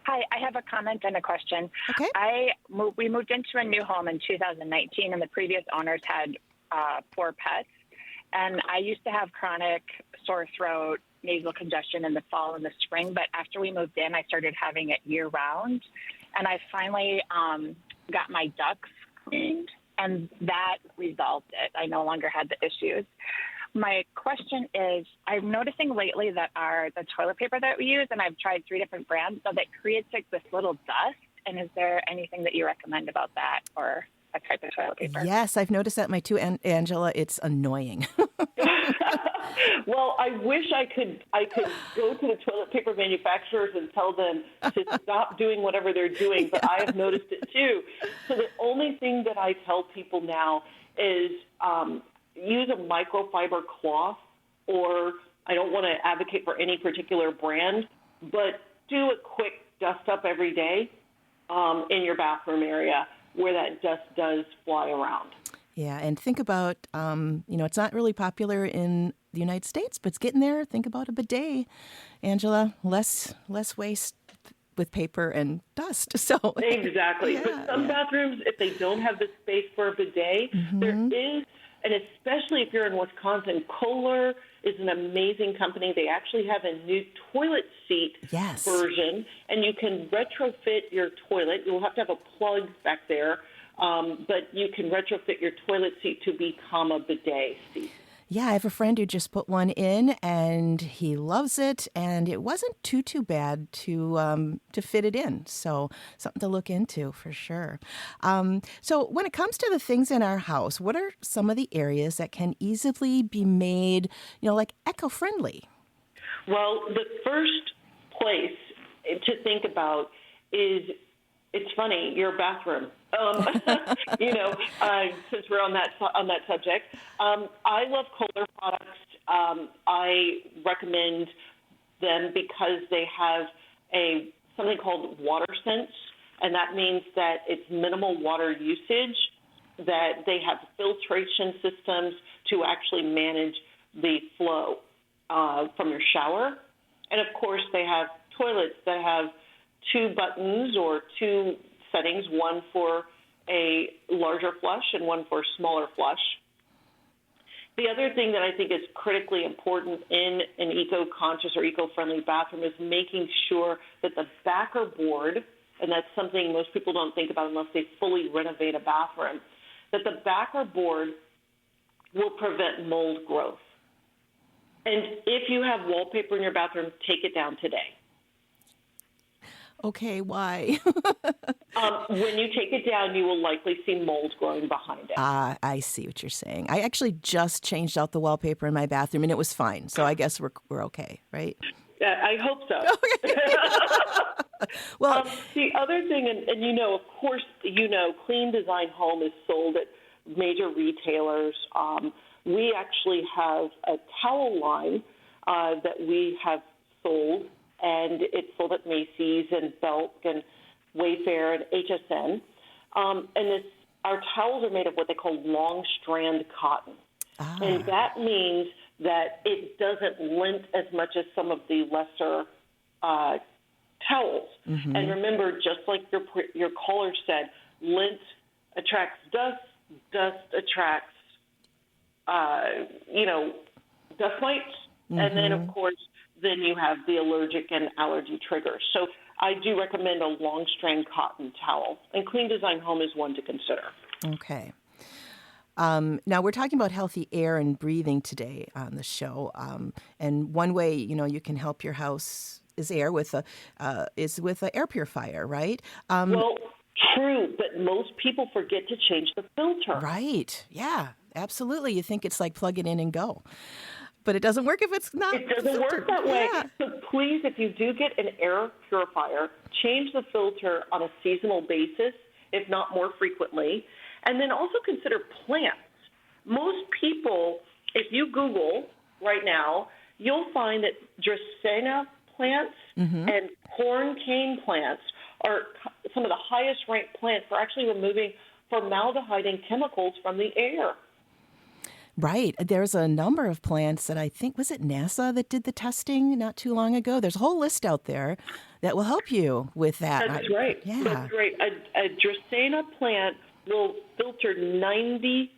Speaker 15: Hi, I have a comment and a question.
Speaker 13: Okay.
Speaker 15: We moved into a new home in 2019, and the previous owners had 4 pets. And I used to have chronic sore throat, nasal congestion in the fall and the spring, but after we moved in, I started having it year-round. And I finally got my ducts cleaned, and that resolved it. I no longer had the issues. My question is, I'm noticing lately that the toilet paper that we use, and I've tried 3 different brands, so that creates like this little dust. And is there anything that you recommend about that or a type of toilet paper?
Speaker 13: Yes, I've noticed that too, Angela. It's annoying.
Speaker 14: Well, I wish I could go to the toilet paper manufacturers and tell them to stop doing whatever they're doing, but I have noticed it too. So the only thing that I tell people now is use a microfiber cloth, or I don't want to advocate for any particular brand, but do a quick dust up every day in your bathroom area where that dust does fly around.
Speaker 13: Yeah, and think about, it's not really popular in the United States, but it's getting there. Think about a bidet, Angela. Less waste with paper and dust. So
Speaker 14: exactly. But some bathrooms, if they don't have the space for a bidet, there is, and especially if you're in Wisconsin, Kohler is an amazing company. They actually have a new toilet seat version, and you can retrofit your toilet. You'll have to have a plug back there, but you can retrofit your toilet seat to become a bidet seat.
Speaker 13: Yeah, I have a friend who just put one in, and he loves it, and it wasn't too bad to fit it in. So something to look into for sure. So when it comes to the things in our house, what are some of the areas that can easily be made, like eco-friendly?
Speaker 14: Well, the first place to think about is, it's funny, your bathroom. Since we're on that subject, I love Kohler products. I recommend them because they have something called WaterSense, and that means that it's minimal water usage. That they have filtration systems to actually manage the flow from your shower, and of course they have toilets that have 2 buttons or 2 settings, one for a larger flush and one for a smaller flush. The other thing that I think is critically important in an eco-conscious or eco-friendly bathroom is making sure that the backer board, and that's something most people don't think about unless they fully renovate a bathroom, that the backer board will prevent mold growth. And if you have wallpaper in your bathroom, take it down today.
Speaker 13: Okay, why?
Speaker 14: When you take it down, you will likely see mold growing behind it.
Speaker 13: I see what you're saying. I actually just changed out the wallpaper in my bathroom, and it was fine. So I guess we're okay, right?
Speaker 14: I hope so.
Speaker 13: Well,
Speaker 14: the other thing, and of course, Clean Design Home is sold at major retailers. We actually have a towel line that we have sold, and it's sold at Macy's and Belk and Wayfair and HSN. Our towels are made of what they call long strand cotton. And that means that it doesn't lint as much as some of the lesser towels.
Speaker 13: Mm-hmm.
Speaker 14: And remember, just like your caller said, lint attracts dust, dust attracts, dust mites.
Speaker 13: Mm-hmm.
Speaker 14: And then, of course, then you have the allergic and allergy triggers. So I do recommend a long strand cotton towel. And Clean Design Home is one to consider.
Speaker 13: Okay. Now, we're talking about healthy air and breathing today on the show. And one way, you can help your house is with a air purifier, right?
Speaker 14: Well, true, but most people forget to change the filter.
Speaker 13: Right. Yeah, absolutely. You think it's like plug it in and go. But it doesn't work if it's not.
Speaker 14: It doesn't work that way.
Speaker 13: Yeah.
Speaker 14: So please, if you do get an air purifier, change the filter on a seasonal basis, if not more frequently. And then also consider plants. Most people, if you Google right now, you'll find that Dracaena plants and corn cane plants are some of the highest ranked plants for actually removing formaldehyde and chemicals from the air.
Speaker 13: Right. There's a number of plants that I think, was it NASA that did the testing not too long ago? There's a whole list out there that will help you with that.
Speaker 14: That's right.
Speaker 13: Yeah.
Speaker 14: That's right. A Dracaena plant will filter 90%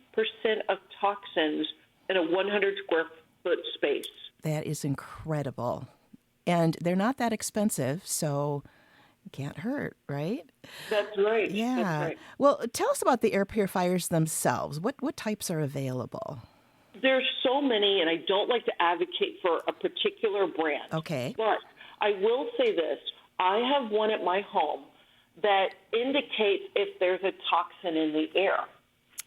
Speaker 14: of toxins in a 100 square foot space.
Speaker 13: That is incredible. And they're not that expensive, so it can't hurt, right?
Speaker 14: That's right.
Speaker 13: Yeah.
Speaker 14: That's right.
Speaker 13: Well, tell us about the air purifiers themselves. What types are available?
Speaker 14: There's so many, and I don't like to advocate for a particular brand.
Speaker 13: Okay.
Speaker 14: But I will say this. I have one at my home that indicates if there's a toxin in the air,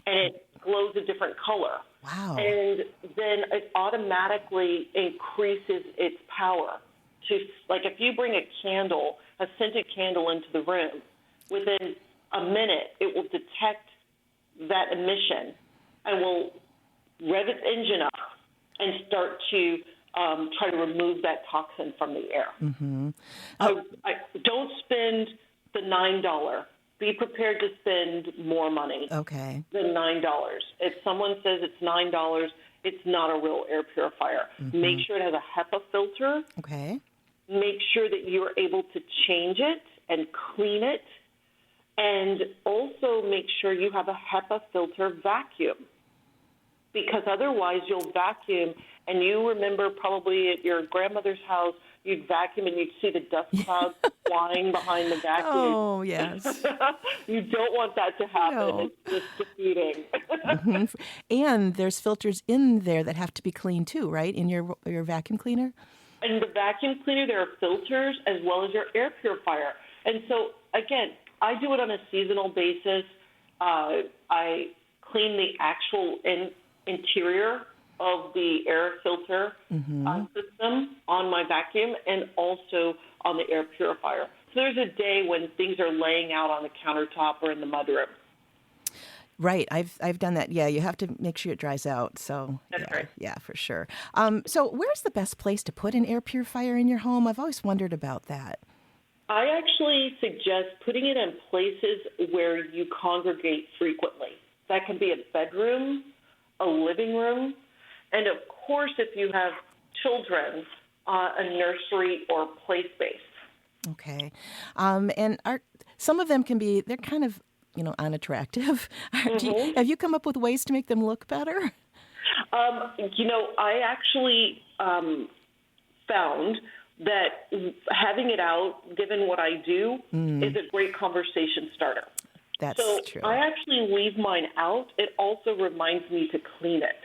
Speaker 14: and it glows a different color.
Speaker 13: Wow.
Speaker 14: And then it automatically increases its power to, like, if you bring a scented candle into the room, within a minute it will detect that emission and will rev its engine up and start to try to remove that toxin from the air.
Speaker 13: Mm-hmm.
Speaker 14: I don't spend the $9. Be prepared to spend more money than $9. If someone says it's $9, it's not a real air purifier.
Speaker 13: Mm-hmm.
Speaker 14: Make sure it has a HEPA filter.
Speaker 13: Okay.
Speaker 14: Make sure that you're able to change it and clean it. And also make sure you have a HEPA filter vacuum. Because otherwise you'll vacuum, and you remember probably at your grandmother's house, you'd vacuum and you'd see the dust clouds flying behind the vacuum.
Speaker 13: Oh, yes.
Speaker 14: You don't want that to happen.
Speaker 13: No.
Speaker 14: It's just defeating.
Speaker 13: Mm-hmm. And there's filters in there that have to be cleaned too, right? In your vacuum cleaner?
Speaker 14: In the vacuum cleaner, there are filters as well as your air purifier. And so, again, I do it on a seasonal basis. I clean the actual interior of the air filter system on my vacuum and also on the air purifier. So there's a day when things are laying out on the countertop or in the mudroom.
Speaker 13: Right. I've done that. Yeah, you have to make sure it dries out. So
Speaker 14: That's right.
Speaker 13: Yeah, for sure. So where's the best place to put an air purifier in your home? I've always wondered about that.
Speaker 14: I actually suggest putting it in places where you congregate frequently. That can be a bedroom, a living room, and of course, if you have children, a nursery or play space.
Speaker 13: Okay. And some of them they're kind of, unattractive. Have you come up with ways to make them look better?
Speaker 14: I actually found that having it out, given what I do, is a great conversation starter.
Speaker 13: That's
Speaker 14: so
Speaker 13: true.
Speaker 14: I actually leave mine out. It also reminds me to clean it.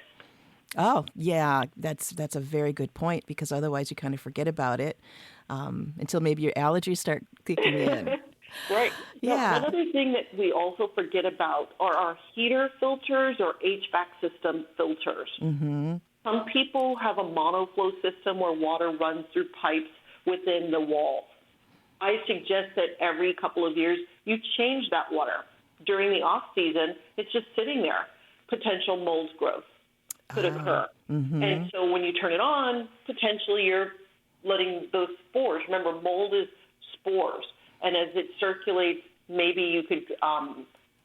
Speaker 13: Oh, yeah, that's a very good point because otherwise you kind of forget about it until maybe your allergies start kicking in.
Speaker 14: Right.
Speaker 13: Yeah.
Speaker 14: Now, one other thing that we also forget about are our heater filters or HVAC system filters.
Speaker 13: Mm-hmm.
Speaker 14: Some people have a monoflow system where water runs through pipes within the walls. I suggest that every couple of years you change that water. During the off season, it's just sitting there. Potential mold growth could occur.
Speaker 13: Mm-hmm.
Speaker 14: And so when you turn it on, potentially you're letting those spores. Remember, mold is spores. And as it circulates, maybe you could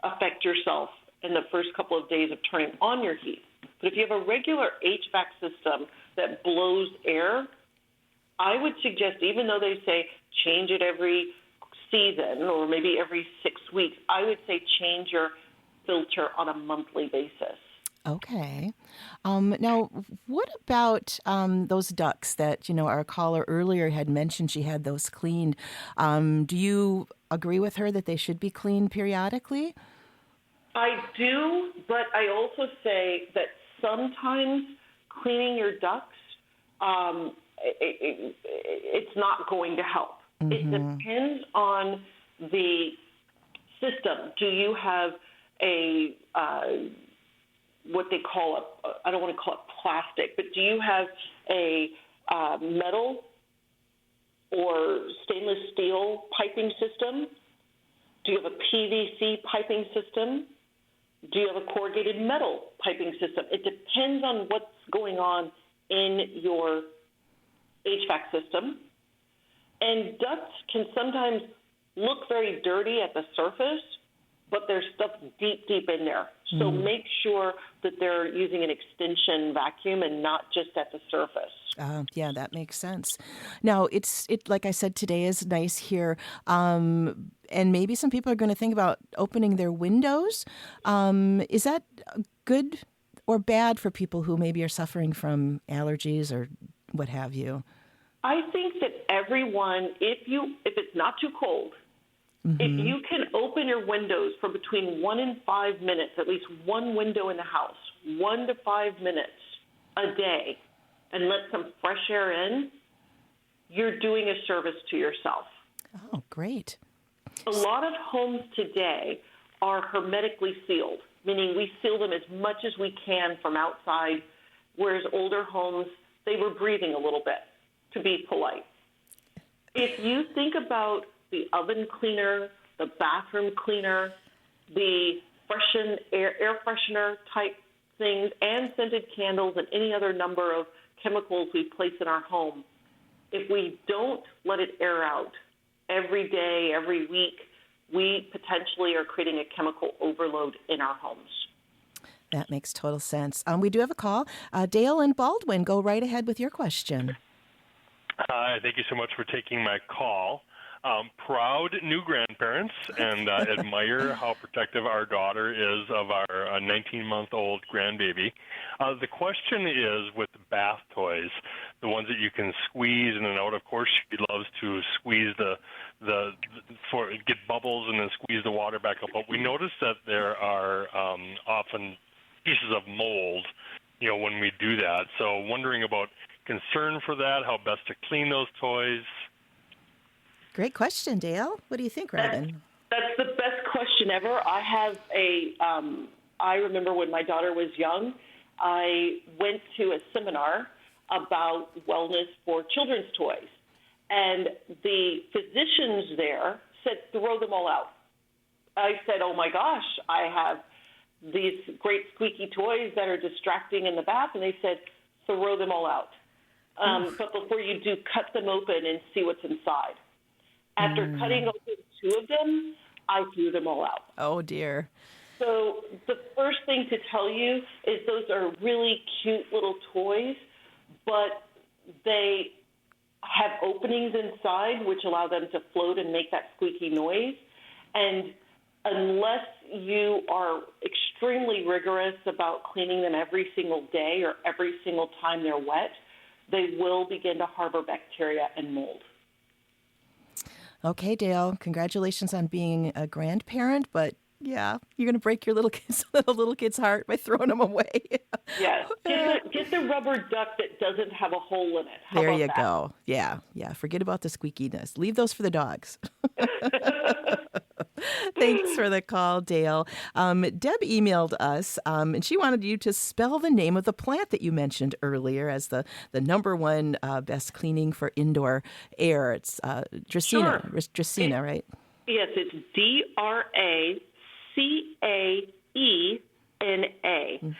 Speaker 14: affect yourself in the first couple of days of turning on your heat. But if you have a regular HVAC system that blows air, I would suggest, even though they say change it every season or maybe every 6 weeks, I would say change your filter on a monthly basis.
Speaker 13: Okay. Now, what about those ducts that, our caller earlier had mentioned she had those cleaned? Do you agree with her that they should be cleaned periodically?
Speaker 14: I do, but I also say that sometimes cleaning your ducts, it's not going to help.
Speaker 13: Mm-hmm.
Speaker 14: It depends on the system. Do you have a what they call I don't want to call it plastic, but do you have a metal or stainless steel piping system? Do you have a PVC piping system? Do you have a corrugated metal piping system? It depends on what's going on in your HVAC system. And ducts can sometimes look very dirty at the surface, but there's stuff deep, deep in there. So make sure that they're using an extension vacuum and not just at the surface.
Speaker 13: Yeah, that makes sense. Now, it like I said, today is nice here, and maybe some people are going to think about opening their windows. Is that good or bad for people who maybe are suffering from allergies or what have you?
Speaker 14: I think that everyone, if it's not too cold, if you can open your windows for between 1 and 5 minutes, at least one window in the house, 1 to 5 minutes a day, and let some fresh air in, you're doing a service to yourself.
Speaker 13: Oh, great.
Speaker 14: A lot of homes today are hermetically sealed, meaning we seal them as much as we can from outside, whereas older homes, they were breathing a little bit, to be polite. If you think about the oven cleaner, the bathroom cleaner, the air freshener type things, and scented candles and any other number of chemicals we place in our home, if we don't let it air out every day, every week, we potentially are creating a chemical overload in our homes.
Speaker 13: That makes total sense. We do have a call. Dale and Baldwin, go right ahead with your question.
Speaker 16: Hi, thank you so much for taking my call. Proud new grandparents and admire how protective our daughter is of our 19-month-old grandbaby. The question is with bath toys, the ones that you can squeeze in and out. Of course, she loves to squeeze get bubbles and then squeeze the water back up. But we notice that there are often pieces of mold, when we do that. So wondering about concern for that, how best to clean those toys.
Speaker 13: Great question, Dale. What do you think, Robin?
Speaker 14: That's the best question ever. I have I remember when my daughter was young, I went to a seminar about wellness for children's toys. And the physicians there said, throw them all out. I said, oh my gosh, I have these great squeaky toys that are distracting in the bath. And they said, throw them all out. But before you do, cut them open and see what's inside. After cutting open 2 of them, I threw them all out.
Speaker 13: Oh, dear.
Speaker 14: So the first thing to tell you is those are really cute little toys, but they have openings inside which allow them to float and make that squeaky noise. And unless you are extremely rigorous about cleaning them every single day or every single time they're wet, they will begin to harbor bacteria and mold.
Speaker 13: Okay, Dale, congratulations on being a grandparent, but Yeah, you're going to break your little kid's heart by throwing them away.
Speaker 14: Yes. Get the rubber duck that doesn't have a hole in it. How
Speaker 13: There
Speaker 14: about
Speaker 13: you
Speaker 14: that?
Speaker 13: go. Yeah. Forget about the squeakiness. Leave those for the dogs. Thanks for the call, Dale. Deb emailed us, and she wanted you to spell the name of the plant that you mentioned earlier as the number one best cleaning for indoor air. It's Dracaena.
Speaker 14: Sure.
Speaker 13: Dracaena, right?
Speaker 14: Yes, it's DRACAENA.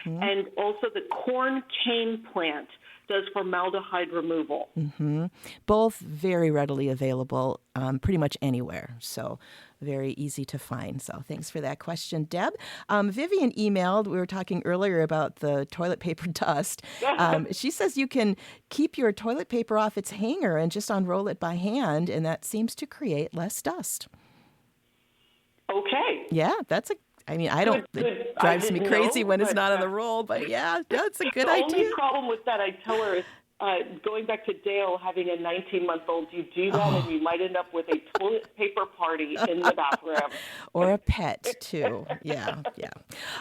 Speaker 14: And also the corn cane plant does formaldehyde removal.
Speaker 13: Both very readily available pretty much anywhere. So very easy to find. So thanks for that question, Deb. Vivian emailed, we were talking earlier about the toilet paper dust. She says you can keep your toilet paper off its hanger and just unroll it by hand, and that seems to create less dust.
Speaker 14: Okay.
Speaker 13: Yeah, it drives me crazy when it's not on the roll, but yeah, that's a good idea.
Speaker 14: The only problem with that, I tell her, is going back to Dale having a 19-month-old, you do that and you might end up with a toilet paper party in the bathroom.
Speaker 13: Or a pet, too. Yeah.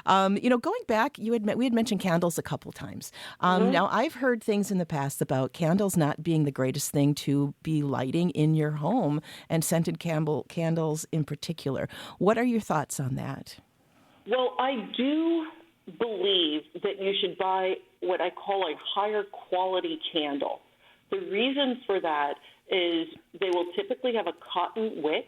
Speaker 13: Going back, we had mentioned candles a couple times. Now, I've heard things in the past about candles not being the greatest thing to be lighting in your home, and scented candles in particular. What are your thoughts on that?
Speaker 14: Well, I do believe that you should buy what I call a higher quality candle. The reason for that is they will typically have a cotton wick.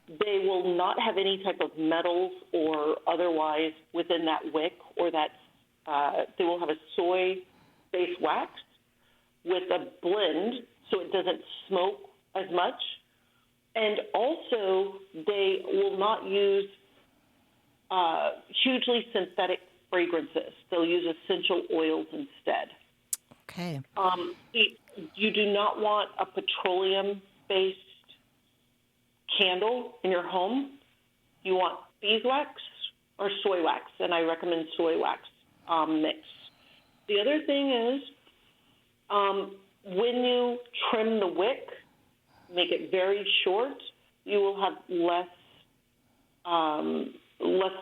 Speaker 14: They will not have any type of metals or otherwise within that wick, or that they will have a soy-based wax with a blend so it doesn't smoke as much. And also, they will not use hugely synthetic fragrances. They'll use essential oils instead.
Speaker 13: Okay.
Speaker 14: You do not want a petroleum-based candle in your home. You want beeswax or soy wax, and I recommend soy wax mix. The other thing is when you trim the wick, make it very short, you will have less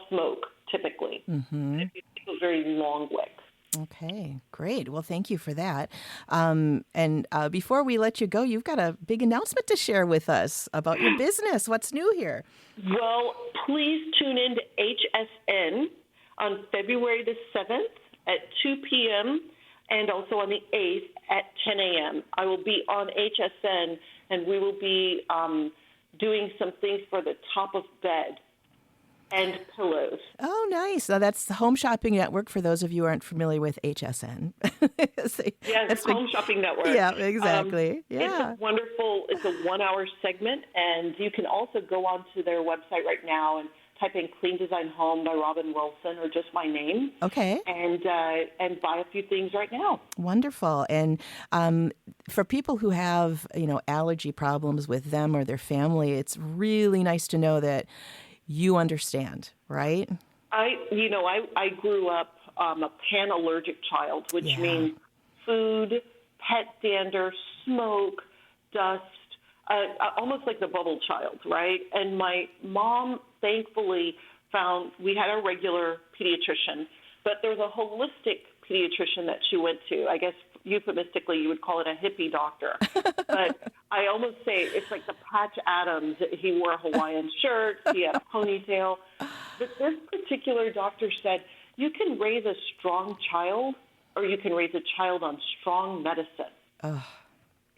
Speaker 14: smoke typically. If you take a very long wick.
Speaker 13: Okay, great. Well, thank you for that. And before we let you go, you've got a big announcement to share with us about your business. What's new here?
Speaker 14: Well, please tune in to HSN on February the 7th at 2 p.m. and also on the 8th at 10 a.m. I will be on HSN, and we will be doing some things for the top of bed and pillows.
Speaker 13: Oh, nice. Now, that's the Home Shopping Network for those of you who aren't familiar with HSN.
Speaker 14: Yes, Home Shopping Network.
Speaker 13: Yeah, exactly.
Speaker 14: It's wonderful. It's a 1-hour segment, and you can also go onto their website right now and type in Clean Design Home by Robin Wilson or just my name.
Speaker 13: Okay.
Speaker 14: And buy a few things right now.
Speaker 13: Wonderful. And for people who have, allergy problems with them or their family, it's really nice to know that you understand, right?
Speaker 14: I grew up a pan-allergic child, which means food, pet dander, smoke, dust, almost like the bubble child, right? And my mom, thankfully, found we had a regular pediatrician, but there was a holistic pediatrician that she went to. I guess euphemistically you would call it a hippie doctor. But I almost say it's like the Patch Adams. He wore a Hawaiian shirt. He had a ponytail. But this particular doctor said, you can raise a strong child or you can raise a child on strong medicine.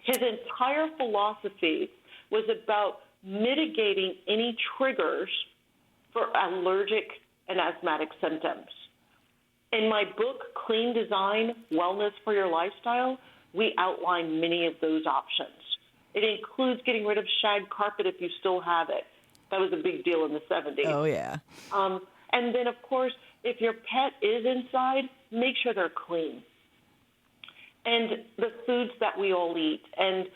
Speaker 14: His entire philosophy was about mitigating any triggers for allergic and asthmatic symptoms. In my book, Clean Design, Wellness for Your Lifestyle, we outline many of those options. It includes getting rid of shag carpet if you still have it. That was a big deal in the 70s.
Speaker 13: Oh, yeah.
Speaker 14: And then, of course, if your pet is inside, make sure they're clean. And the foods that we all eat. And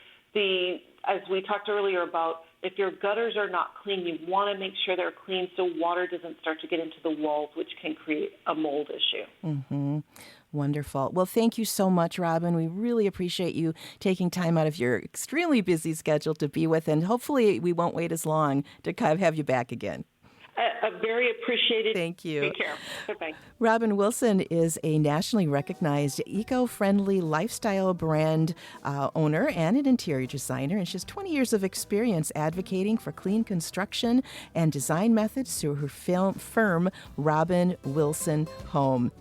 Speaker 14: as we talked earlier about, if your gutters are not clean, you want to make sure they're clean so water doesn't start to get into the walls, which can create a mold issue.
Speaker 13: Wonderful. Well, thank you so much, Robin. We really appreciate you taking time out of your extremely busy schedule to be with, and hopefully we won't wait as long to kind of have you back again.
Speaker 14: very appreciated.
Speaker 13: Thank you.
Speaker 14: Take care. Bye-bye.
Speaker 13: Robin Wilson is a nationally recognized eco-friendly lifestyle brand owner and an interior designer, and she has 20 years of experience advocating for clean construction and design methods through her firm, Robin Wilson Home.